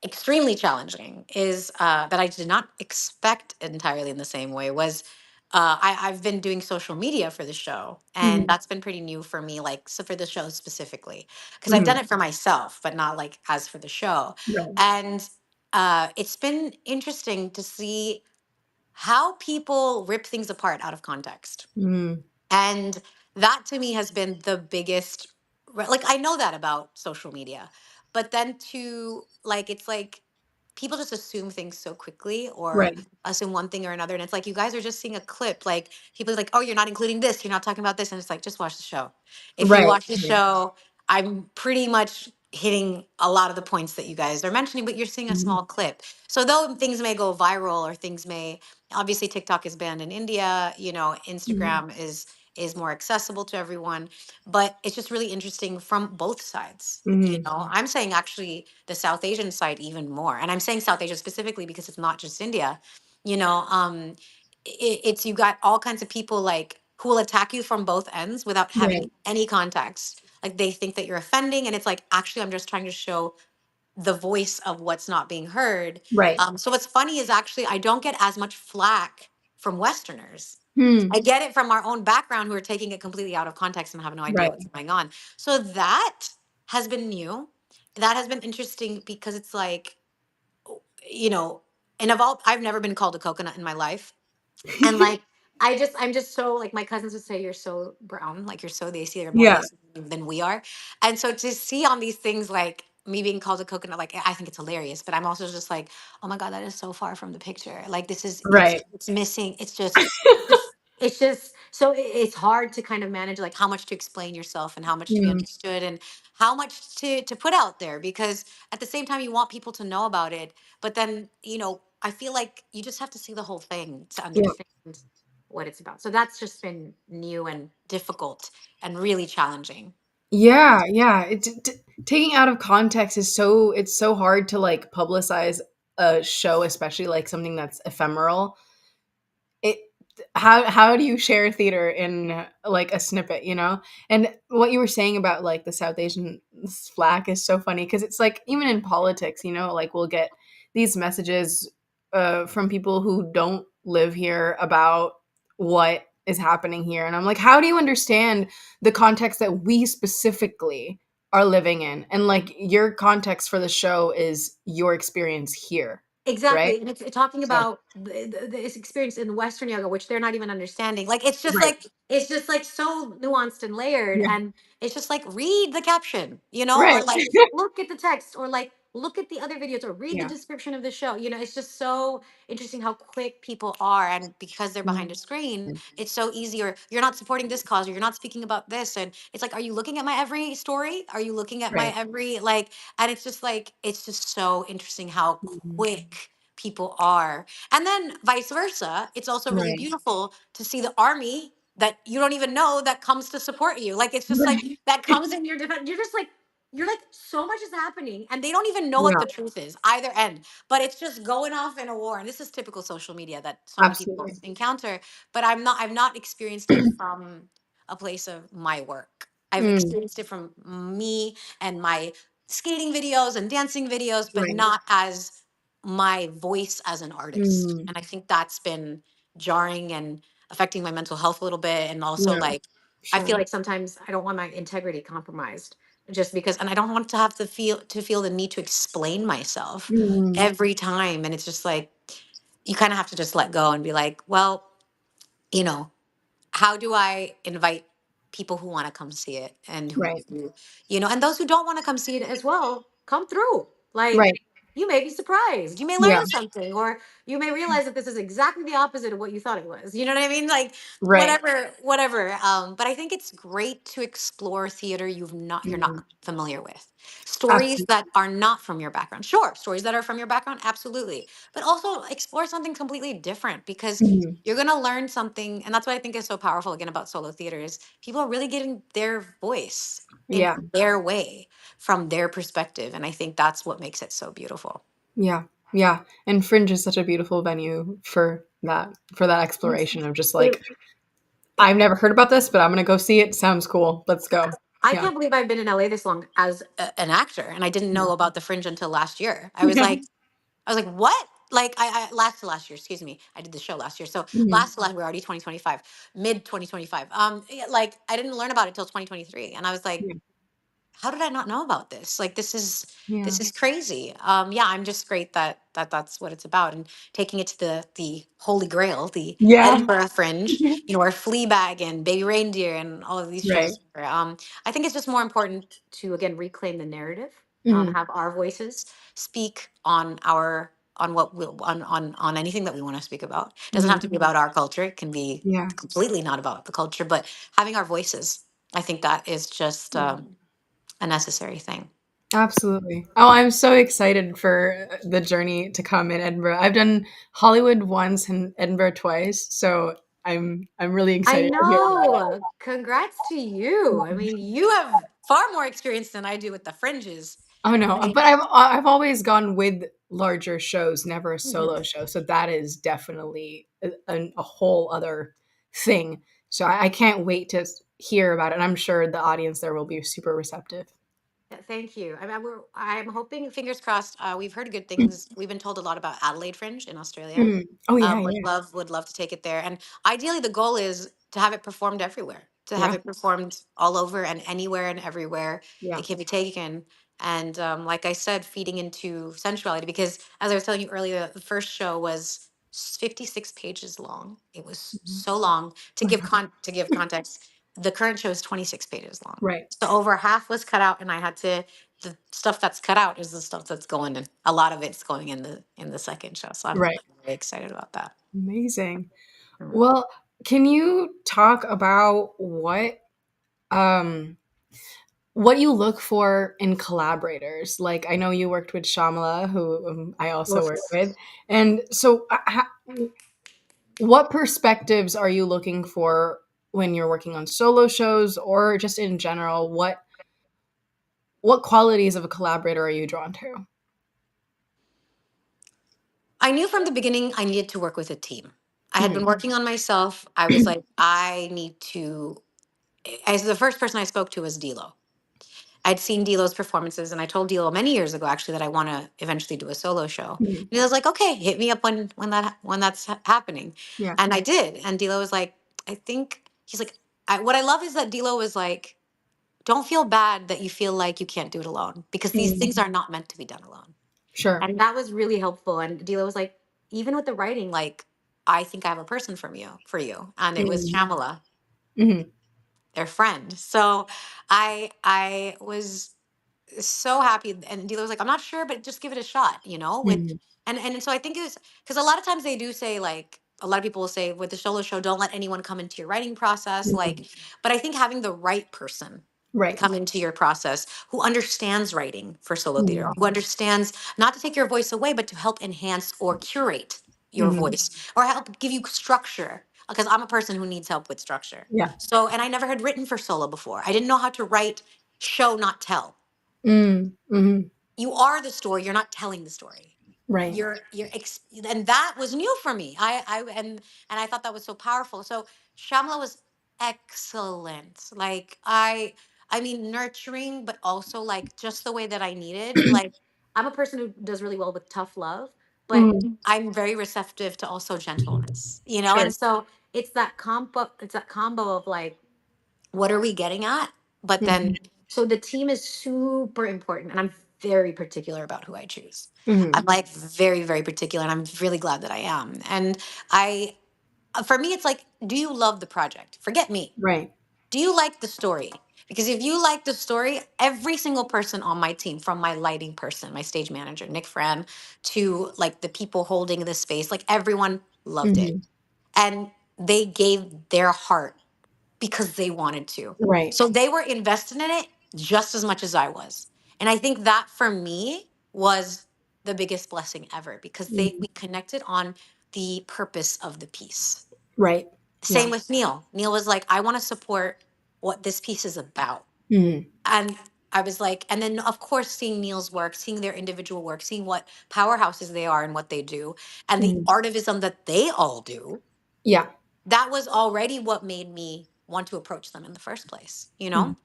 extremely challenging, is that I did not expect entirely in the same way, was I've been doing social media for the show, and Mhm. that's been pretty new for me, like, so for the show specifically, because I've done Mhm. it for myself but not like as for the show. Right. And it's been interesting to see how people rip things apart out of context. Mm. And that to me has been the biggest, like, I know that about social media, but then to, like, it's like people just assume things so quickly, or Right. assume one thing or another. And it's like, you guys are just seeing a clip. Like, people are like, oh, you're not including this, you're not talking about this. And it's like, just watch the show. If you Right. watch the Right. show, I'm pretty much hitting a lot of the points that you guys are mentioning, but you're seeing a Mhm. small clip. So though things may go viral, or things may, obviously TikTok is banned in India, Mhm. Instagram is more accessible to everyone, but it's just really interesting from both sides. Mhm. I'm saying actually the South Asian side even more, and I'm saying South Asia specifically because it's not just India. you know um it's, you got all kinds of people, like, who will attack you from both ends without having Right. any context. Like, they think that you're offending, and it's like, actually, I'm just trying to show the voice of what's not being heard. Right. So what's funny is, actually, I don't get as much flack from Westerners. Hmm. I get it from our own background, who are taking it completely out of context and have no idea Right. what's going on. So that has been new. That has been interesting, because it's like, you know, and I've never been called a coconut in my life. And like, I'm just so, like, my cousins would say, you're so brown, like, you're so desi, you're more Yeah. desi than we are. And so to see on these things, like me being called a coconut, like, I think it's hilarious, but I'm also just like, oh my God, that is so far from the picture. Like, this is, Right. it's missing. It's just so it's hard to kind of manage, like, how much to explain yourself, and how much to be Mm. understood, and how much to put out there, because at the same time you want people to know about it, but then, I feel like you just have to see the whole thing to Yeah. understand what it's about. So that's just been new and difficult and really challenging. Yeah, yeah. Taking out of context is it's so hard to like publicize a show, especially like something that's ephemeral. It how do you share theater in like a snippet, you know? And what you were saying about like the South Asian flack is so funny because it's like even in politics, you know, like we'll get these messages from people who don't live here about what is happening here, and I'm like, how do you understand the context that we specifically are living in? And like your context for the show is your experience here, right? Exactly, and it's talking So about this experience in Western yoga, which they're not even understanding. Like, it's just right, like, so nuanced and layered, yeah, and it's just like, read the caption, or right. like, look at the text, or like, look at the other videos, or read the Yeah. description of the show. It's just so interesting how quick people are, and because they're behind a screen, Mhm. it's so easy. Or, you're not supporting this cause, or you're not speaking about this, and it's like, are you looking at my every story? Are you looking at my Right. every, like? And it's just like, it's just so interesting how Mhm. quick people are. And then vice versa, it's also really Right. beautiful to see the army that you don't even know that comes to support you. Like, it's just like, Right. that comes in your defense. You're like, so much is happening, and they don't even know what Yeah, the truth is, either end. But it's just going off in a war. And this is typical social media that so many people absolutely. encounter. But I've not experienced it from a place of my work. I've Mm, experienced it from me and my skating videos and dancing videos, but right. not as my voice as an artist. Mm, And I think that's been jarring and affecting my mental health a little bit. And also, yeah, like, I feel sure. like sometimes I don't want my integrity compromised. just because, and I don't want to have to feel the need to explain myself Mhm. every time. And it's just like, you kind of have to just let go and be like, well, you know, how do I invite people who want to come see it, and Right. and those who don't want to come see it as well, come through. Like, Right. you may be surprised. You may Yeah. learn something, or you may realize that this is exactly the opposite of what you thought it was. You know what I mean? Like, Right. whatever, whatever. But I think it's great to explore theater you're not Mhm. familiar with. Stories Absolutely. that are not from your background. Sure, stories that are from your background, absolutely. But also explore something completely different, because Mhm. you're going to learn something. And that's what I think is so powerful again about solo theater is people are really getting their voice in Yeah. their way, from their perspective. And I think that's what makes it so beautiful. Yeah. Yeah. And Fringe is such a beautiful venue for that exploration of just It, like, it, I've never heard about this, but I'm gonna go see it. Sounds cool. Let's go. I Yeah. can't believe I've been in LA this long as an actor, and I didn't Yeah. know about the Fringe until last year. Yeah. I was like, what? Like, I last year, excuse me. I did the show last year. So Mhm. we're already 2025, mid 2025. Yeah, like, I didn't learn about it till 2023. And I was like, Yeah. how did I not know about this? Like, this Yeah. is crazy. Yeah, I'm just great that that's what it's about, and taking it to the holy grail, the Yeah. Edinburgh Fringe, where Fleabag and Baby Reindeer and all of these Right. shows were. I think it's just more important to again reclaim the narrative, Mhm. have our voices speak on our on what we on anything that we want to speak about. It doesn't have Mhm. to be about our culture. It can be Yeah. completely not about the culture, but having our voices. I think that is just a necessary thing. Absolutely. Oh, I'm so excited for the journey to come in Edinburgh. I've done Hollywood once and Edinburgh twice, so I'm really I excited to hear about know. Congrats to you. I it. mean, you have far more experience than I do with the fringes. Oh no, Right? but I've always gone with larger shows, never a Mhm. solo show. So that is definitely a whole other thing. So I can't wait to hear about it. And I'm sure the audience there will be super receptive. Thank you. I'm hoping, fingers crossed. We've heard good things. We've been told a lot about Adelaide Fringe in Australia. Mhm. Oh yeah, Would yeah, love to take it there, and ideally the goal is to have it performed everywhere, to have yeah, it performed all over and anywhere and everywhere yeah. it can be taken. And like I said, feeding into sensuality, because as I was telling you earlier, the first show was 56 pages long. It was Mhm. so long. To Oh my give God. to give context, the current show is 26 pages long. Right, So over half was cut out, and I had to, the stuff that's cut out is the stuff that's going in. A lot of it's going in the second show. So I'm right. very excited about that. Amazing. Mm. Well, can you talk about um what you look for in collaborators? Like I know you worked with Shamala, who I also Oof. work with, and so what perspectives are you looking for when you're working on solo shows or just in general? What qualities of a collaborator are you drawn to? I knew from the beginning I needed to work with a team. I had been Mhm. working on myself. I was like, I need to. As the first person I spoke to was D'Lo. I'd seen D'Lo's performances, and I told D'Lo many years ago actually that I want to eventually do a solo show. Mhm. And he was like, "Okay, hit me up when that's happening." Yeah. And I did. And D'Lo was like, "I think," he's like, what I love is that D'Lo was like, "Don't feel bad that you feel like you can't do it alone, because these Mhm. things are not meant to be done alone." Sure. And that was really helpful. And Dila was like, even with the writing, like, I think I have a person for you. And it was Mhm. Shamala, Mhm. their friend. So I was so happy. And Dila was like, I'm not sure, but just give it a shot, with, Mhm. and so I think it was, because a lot of times they do say, like, a lot of people will say with the solo show, don't let anyone come into your writing process. Mhm. Like, but I think having the right person Right. come into your process who understands writing for solo theater, Mhm. who understands not to take your voice away, but to help enhance or curate your Mhm. voice, or help give you structure. Because I'm a person who needs help with structure. Yeah. So, and I never had written for solo before. I didn't know how to write show, not tell. Mm. Mhm. You are the story, you're not telling the story. Right. And that was new for me. And I thought that was so powerful. So Shamla was excellent. Like, I mean, nurturing, but also like just the way that I needed. Like, I'm a person who does really well with tough love, but Mhm. I'm very receptive to also gentleness, Sure. and so it's that combo of like, what are we getting at, but then Mhm. So the team is super important, and I'm very particular about who I choose. I'm Mhm. like very, very particular, and I'm really glad that I am. And I, for me, it's like, do you love the project? Forget me. Right. Do you like the story? Because if you like the story, every single person on my team, from my lighting person, my stage manager, Nick Fran, to like the people holding the space, like everyone loved it. Mhm. And they gave their heart because they wanted to. Right. So they were invested in it just as much as I was. And I think that for me was the biggest blessing ever, because they Mhm. we connected on the purpose of the piece. Right. Same Yeah. with Neil. Neil was like, I want to support what this piece is about. Mhm. And I was like, and then of course, seeing Neil's work, seeing their individual work, seeing what powerhouses they are and what they do, and the Mhm. artivism that they all do, Yeah. that was already what made me want to approach them in the first place, you Mhm. know?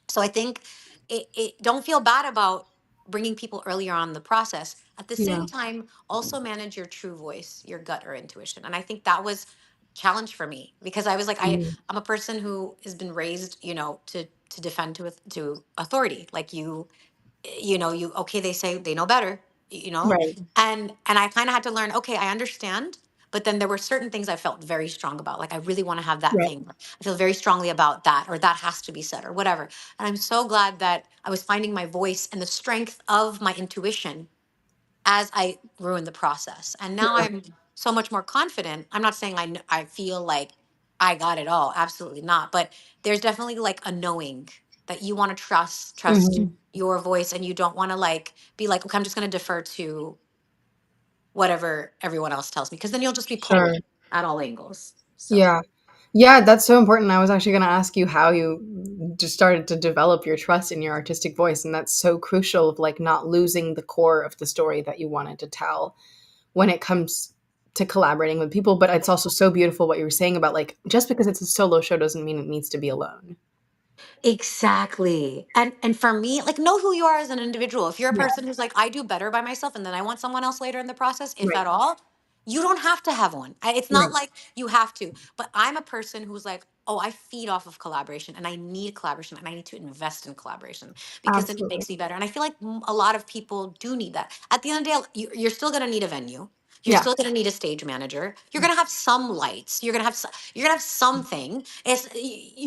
So I think it don't feel bad about bringing people earlier on in the process. At the Yeah. same time, also manage your true voice, your gut or intuition. And I think that was challenge for me, because I was like, Mhm. I'm a person who has been raised, to defend to authority. Like you okay, they say they know better, Right. and I kind of had to learn, okay, I understand, but then there were certain things I felt very strong about, like I really want to have that Right. thing, I feel very strongly about that, or that has to be said, or whatever. And I'm so glad that I was finding my voice and the strength of my intuition as I grew in the process. And now Yeah. I'm so much more confident. I'm not saying I feel like I got it all. Absolutely not. But there's definitely like a knowing that you want to trust Mhm. your voice, and you don't want to like be like, okay, I'm just going to defer to whatever everyone else tells me, because then you'll just be pulled Sure. at all angles. So Yeah. Yeah, that's so important. I was actually going to ask you how you just started to develop your trust in your artistic voice, and that's so crucial of like not losing the core of the story that you wanted to tell when it comes to collaborating with people. But it's also so beautiful what you were saying about like just because it's a solo show doesn't mean it needs to be alone. exactly. And for me, like, know who you are as an individual. If you're a Yeah. person who's like, I do better by myself and then I want someone else later in the process, if Right. at all, you don't have to have one. It's not Right. like you have to. But I'm a person who's like, oh, I feed off of collaboration, and I need collaboration, and I need to invest in collaboration, because then it Absolutely. makes me better. And I feel like a lot of people do need that. At the end of the day, you're still going to need a venue. You're Yeah. still going to need a stage manager. You're going to have some lights. You're going to have something.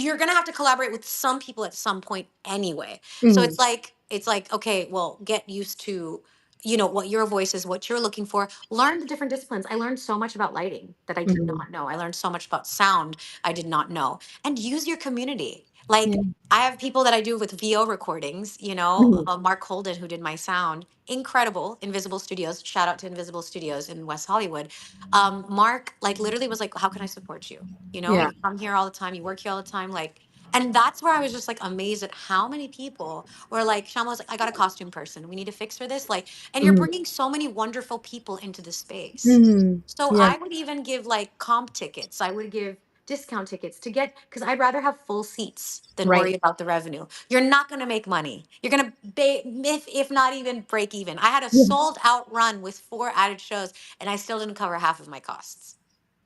You're going to have to collaborate with some people at some point anyway. So Mhm. it's like, okay, well, get used to what your voice is, what you're looking for. Learn the different disciplines. I learned so much about lighting that I did Mhm. not know. I learned so much about sound I did not know. And use your community. Like, Yeah. I have people that I do with VO recordings, Mhm. Mark Holden, who did my sound, incredible. Invisible Studios, shout out to Invisible Studios in West Hollywood. Mark, like, literally was like, how can I support you? Yeah. You come here all the time, you work here all the time, like. And that's where I was just like amazed at how many people were like, Shama was like, I got a costume person, we need to fix for this, like. And you're Mhm. bringing so many wonderful people into the space. Mhm. So Yeah. I would even give like comp tickets. I would give discount tickets to get, because I'd rather have full seats than Right. worry about the revenue. You're not going to make money. You're going to, if not even break even. I had a Yeah. sold out run with 4 added shows, and I still didn't cover half of my costs.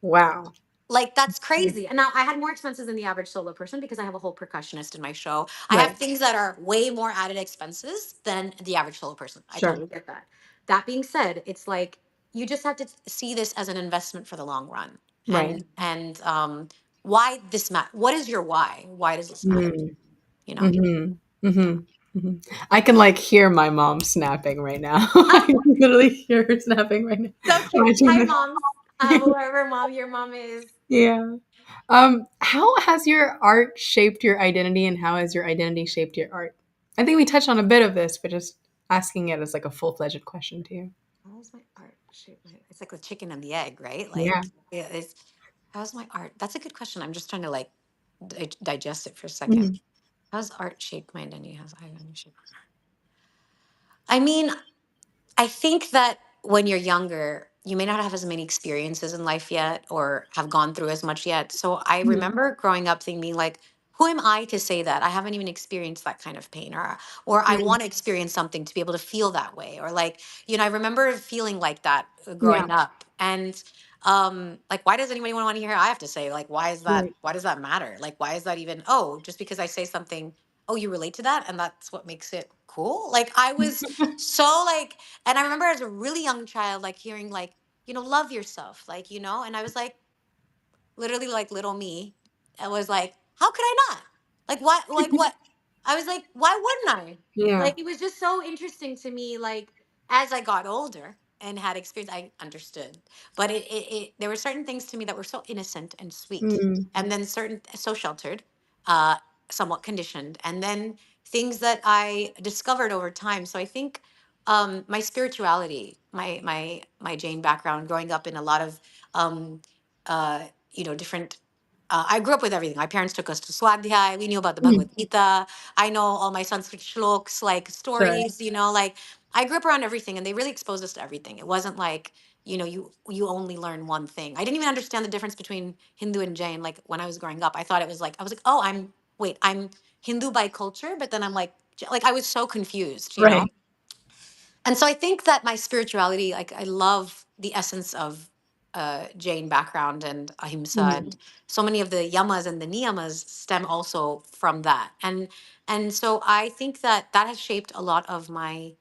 Wow. Like, that's crazy. And now I had more expenses than the average solo person, because I have a whole percussionist in my show. I have Right. things that are way more added expenses than the average solo person. I Sure. totally get that. That being said, it's like, you just have to see this as an investment for the long run. Right. And why this matter? What is your why? Why does this matter? Mm. You know? Mhm. Mhm. Mhm. I can, like, hear my mom snapping right now. I Oh, can literally hear her snapping right now, so cute. watching Hi, this. moms. Whoever mom your mom is. Yeah. How has your art shaped your identity, and how has your identity shaped your art? I think we touched on a bit of this, but just asking it as, like, a full-fledged question to you. How's my art shape my? It's like the chicken and the egg, right? Yeah. Like, yeah, it's how's my art? That's a good question. I'm just trying to like digest it for a second. Mhm. How's art shaped my identity? How's identity shaped? I mean, I think that when you're younger, you may not have as many experiences in life yet, or have gone through as much yet. So I Mhm. remember growing up thinking like, who am I to say that? I haven't even experienced that kind of pain, or I Mm. want to experience something to be able to feel that way. Or like, I remember feeling like that Yeah. growing up. And like, why does anybody want to hear I have to say? Like, why is that? Right. Why does that matter? Like, why is that even, oh, just because I say something, oh, you relate to that, and that's what makes it cool. Like I was so like, and I remember as a really young child, like hearing like, love yourself, like, and I was like, literally like little me, I was like, how could I not? Like what? Like what? I was like, why wouldn't I? Yeah. Like it was just so interesting to me. Like as I got older and had experience, I understood. But there were certain things to me that were so innocent and sweet, Mm. and then certain so sheltered, uh, somewhat conditioned, and then things that I discovered over time. So I think my spirituality, my Jain background, growing up in a lot of um, different. I grew up with everything. My parents took us to Swadhyay. We knew about the Mm. Bhagavad Gita. I know all my Sanskrit shloks, like Sure. stories. Like I grew up around everything, and they really exposed us to everything. It wasn't like you only learn one thing. I didn't even understand the difference between Hindu and Jain. Like when I was growing up, I thought it was like I was like, oh, I'm Hindu by culture, but then I'm like I was so confused. Right. And so I think that my spirituality, like I love the essence of Jain background and ahimsa, Mm. and so many of the yamas and the niyamas stem also from that. And so I think that that has shaped a lot of my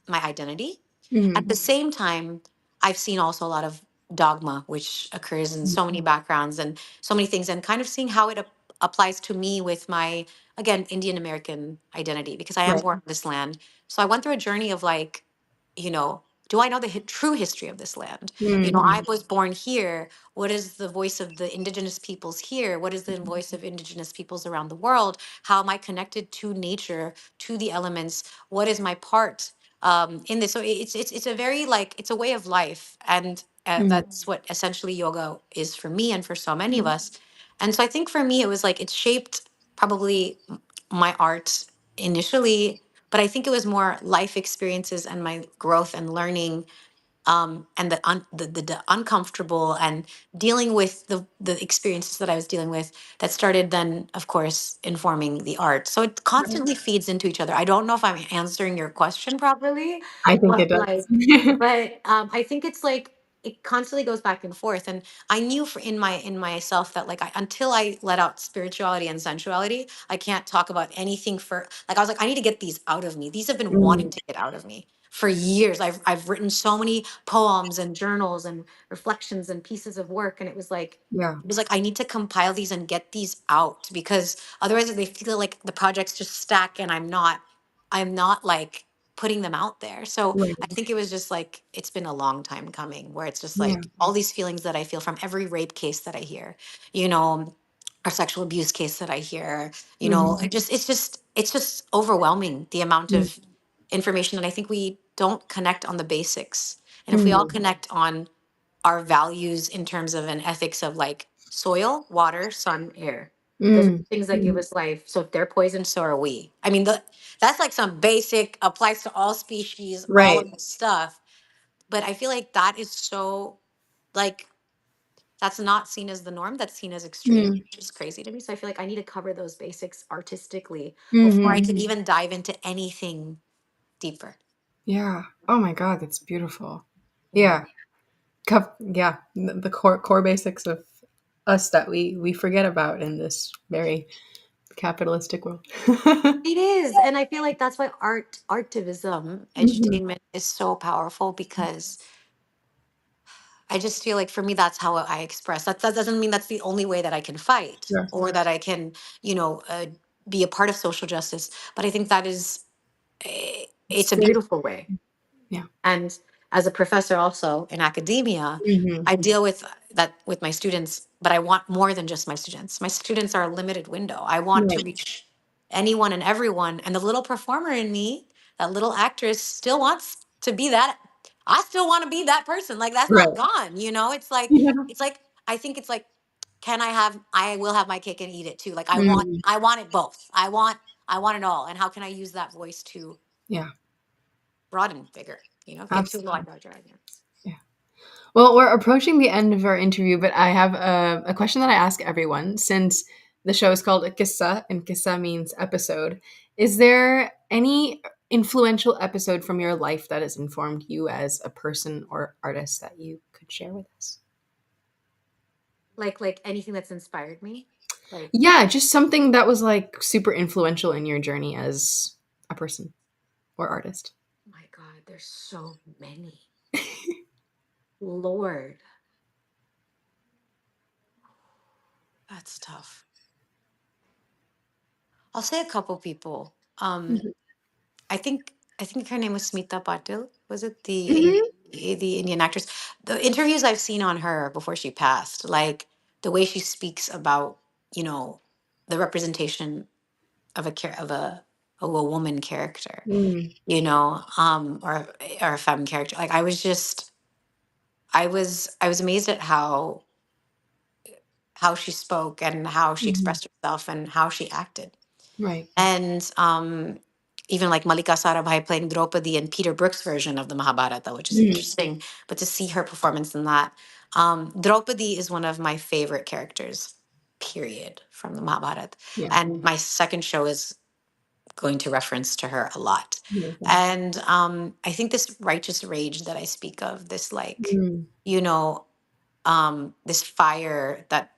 identity. At Mm. the same time, I've seen also a lot of dogma, which occurs in so many backgrounds and so many things, and kind of seeing how it applies to me with my, again, Indian American identity, because I am Right. born in this land. So I went through a journey of like, do I know the true history of this land? Mm. I was born here. What is the voice of the indigenous peoples here? What is the voice of indigenous peoples around the world? How am I connected to nature, to the elements? What is my part in this? So it's a very like it's a way of life, and Mm. that's what essentially yoga is for me and for so many of us. And so I think for me it was like it shaped probably my art initially, but I think it was more life experiences and my growth and learning, and the uncomfortable and dealing with the experiences that I was dealing with that started then, of course, informing the art. So it Right. constantly feeds into each other. I don't know if I'm answering your question properly, I think it but does. I think it's like it constantly goes back and forth. And I knew in myself that like until I let out spirituality and sensuality, I can't talk about anything for like I was like I need to get these out of me. These have been wanting Mm. to get out of me for years. I've written so many poems and journals and reflections and pieces of work, and Yeah. it was like I need to compile these and get these out, because otherwise they feel like the projects just stack and I'm not like putting them out there. So I Right. think it was just like it's been a long time coming, where it's just Yeah. like all these feelings that I feel from every rape case that I hear, you know or sexual abuse case that I hear, Mhm. it's just overwhelming, the amount Mm. of information. And I think we don't connect on the basics. And if we all Mm. connect on our values in terms of an ethics of like soil, water, sun, air, those are Mm. the things that give Mm. us life. So if they're poisoned, so are we. I mean, that's like some basic applies to all species, all Right. of the stuff. But I feel like that is so like that's not seen as the norm. That's seen as extreme, Mm. which is crazy to me. So I feel like I need to cover those basics artistically before I Mhm. can even dive into anything deeper. Yeah. Oh my God, that's beautiful. Yeah. Yeah. Yeah. The core basics of us that we forget about in this very capitalistic world. It is. And I feel like that's why artivism, Mhm. edutainment is so powerful, because I just feel like for me, that's how I express. That doesn't mean that's the only way that I can fight Sure. or that I can, be a part of social justice. But I think that is, It's it's a very beautiful way. yeah. And as a professor also in academia, Mhm. I deal with that with my students, but I want more than just my students. My students are a limited window. I want to Right. reach anyone and everyone. And the little performer in me, that little actress, still wants to be that. I still want to be that person. Like that's Right. not gone, Yeah. it's like I think it's like, I will have my cake and eat it too. Like I want Mm. I want it both. I want it all. And how can I use that voice to Yeah. broaden bigger, get to a Absolutely. larger audience? Yeah. Well, we're approaching the end of our interview, but I have a question that I ask everyone since the show is called A QISSAA, and QISSAA means episode. Is there any influential episode from your life that has informed you as a person or artist that you could share with us? Like anything that's inspired me. Like, Yeah, just something that was like super influential in your journey as a person or artist. my God, there's so many. Lord, that's tough. I'll say a couple people. Mhm. I think her name was Smita Patil. Was it Mhm. the Indian actress? The interviews I've seen on her before she passed, like the way she speaks about, you know, the representation of of a woman character, Mm. you know, or a femme character. Like I was amazed at how she spoke and how she Mhm. expressed herself and how she acted. Right. And even like Malika Sarabhai playing Draupadi in Peter Brook's version of the Mahabharata, which is Mhm. interesting. But to see her performance in that, Draupadi is one of my favorite characters, period, from the Mahabharata. Yeah. And my second show is going to reference to her a lot. Amazing. And I think this righteous rage that I speak of, this like, Mm. you know, this fire that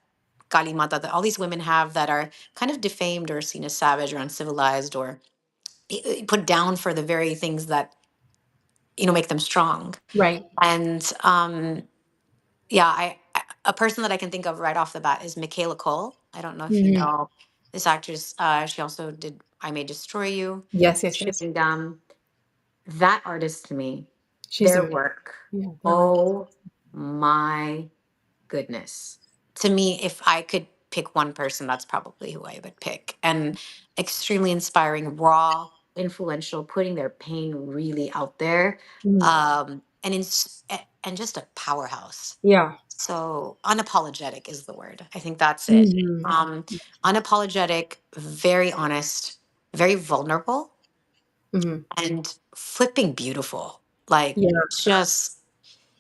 Kali Mata, that all these women have that are kind of defamed or seen as savage or uncivilized or put down for the very things that make them strong. Right. And yeah, a person that I can think of right off the bat is Michaela Cole. I don't know if you Mhm. know this actress. She also did I May Destroy You, Yes, yes, yes. Chewing Gum. That artist to me, She's their amazing. work. Yeah, their work. Oh my goodness. To me, if I could pick one person, that's probably who I would pick. And extremely inspiring, raw, influential, putting their pain really out there, Mhm. and just a powerhouse. Yeah. So unapologetic is the word. I think that's it. Mhm. Unapologetic, very honest, very vulnerable, Mhm. and flipping beautiful. Like Yeah. just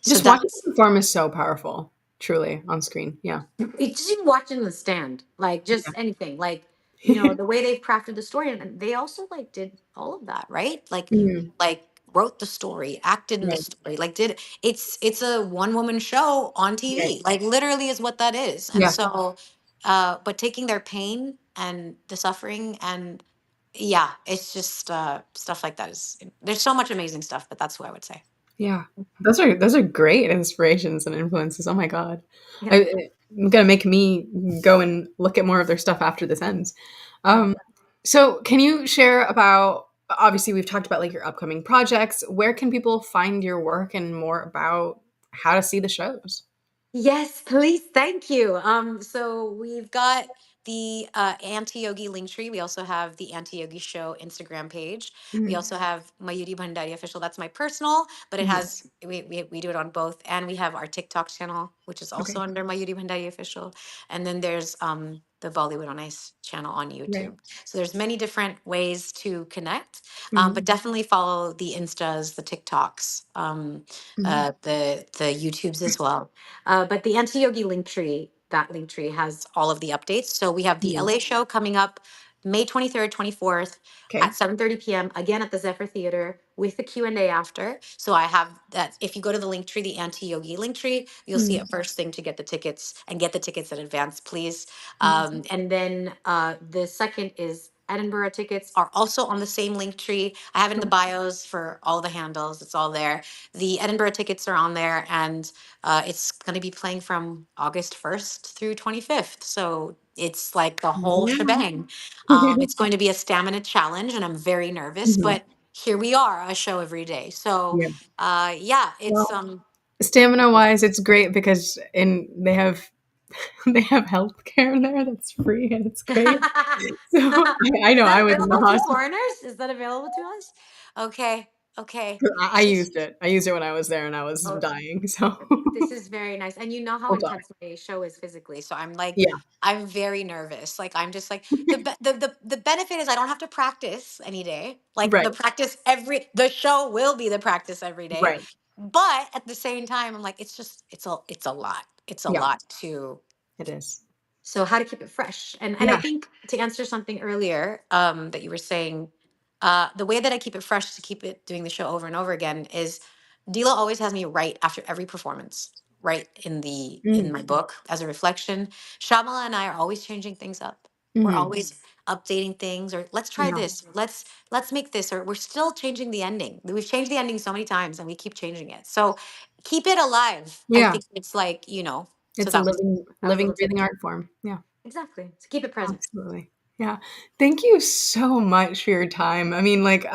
so Just watching that's them perform is so powerful, truly, on screen. Yeah. it's just even watching the stand, like just anything, like Yeah. the way they've crafted the story, and they also like did all of that, right? Mhm. Like wrote the story, acted in the Right. story, like did it's a one woman show on Right. TV, like literally is what that is. And Yeah. so, but taking their pain and the suffering and yeah, it's just stuff like that is there's so much amazing stuff, but that's what I would say. Yeah. Those are great inspirations and influences. Oh my god. Yeah. It's gonna make me go and look at more of their stuff after this ends. Yeah. Um, so can you share about obviously we've talked about like your upcoming projects. Where can people find your work and more about how to see the shows? Yes, please. Thank you. So we've got the anti-yogi link tree. We also have the anti-yogi show Instagram page. We Mhm. also have Mayuri Bhandari official. That's my personal, but it Mhm. has we do it on both. And we have our TikTok channel, which is also Okay. under Mayuri Bhandari official. And then there's the Bollywood on Ice channel on Right. YouTube. So there's many different ways to connect, Mhm. but definitely follow the Instas, the TikToks, Mhm. the YouTubes as well. But the anti yogi link tree, that link tree has all of the updates. So we have the Yeah. LA show coming up May 23rd, 24th at Okay. 7:30 p.m. again at the Zephyr Theater with the Q&A after. So I have that. If you go to the link tree, the anti yogi link tree, you'll see Mhm. it first thing to get the tickets and get the tickets in advance, please. Amazing. And then the second is Edinburgh tickets are also on the same link tree. I have it in the Cool. bios for all the handles. It's all there. The Edinburgh tickets are on there, and it's going to be playing from August 1st through 25th. So it's like the whole Yeah. shebang. It's going to be a stamina challenge, and I'm very nervous, Mhm. but here we are, a show every day. So Yeah. yeah, it's Well, stamina wise, it's great because in they have they have healthcare there that's free and it's great. So I Is know that I was in the available to hospital. foreigners? Is that available to us? Okay, okay. I used it. I used it when I was there and I was Oh, dying. So this is very nice. And you know how hold on. intense my show is physically. So I'm like, Yeah. I'm very nervous. Like I'm just like the benefit is I don't have to practice any day. Like Right. the show will be the practice every day. Right. But at the same time, I'm like, it's just it's a lot. It's a Yeah. lot to It is. so how to keep it fresh. And I Yeah. think to answer something earlier, that you were saying, the way that I keep it fresh to keep it doing the show over and over again is Dila always has me write after every performance. write in the in Mm, my book as a reflection. Shamala and I are always changing things up. We're mhm. always updating things, or let's try Yeah. this, let's make this, or we're still changing the ending. We've changed the ending so many times and we keep changing it. So keep it alive. I Yeah. think it's like, so It's a that was living that was a living, little breathing art form. Yeah. exactly. So keep it present. Absolutely. Yeah. Thank you so much for your time. I mean, like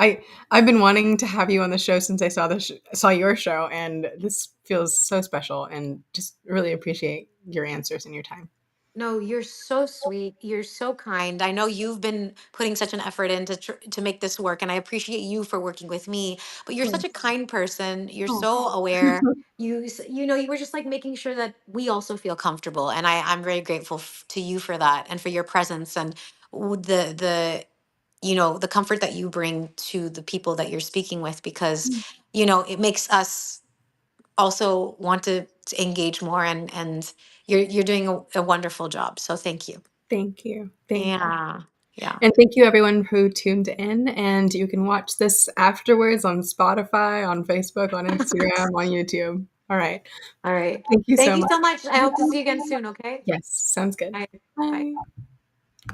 I've been wanting to have you on the show since I saw your show, and this feels so special, and just really appreciate your answers and your time. No, you're so sweet. You're so kind. I know you've been putting such an effort in to make this work, and I appreciate you for working with me. But Of you're such a course. kind person. You're Oh. so aware. You were just like making sure that we also feel comfortable, and I'm very grateful to you for that and for your presence and the comfort that you bring to the people that you're speaking with, because it makes us also want to engage more, and you're doing a wonderful job, so thank you. Thank you. Thank you. Yeah, yeah. And thank you everyone who tuned in, and you can watch this afterwards on Spotify, on Facebook, on Instagram, on YouTube. All right. All right, Thank you thank so you much. so much. I hope to see you again soon. Okay. Yes, sounds good. Bye. Bye. Bye.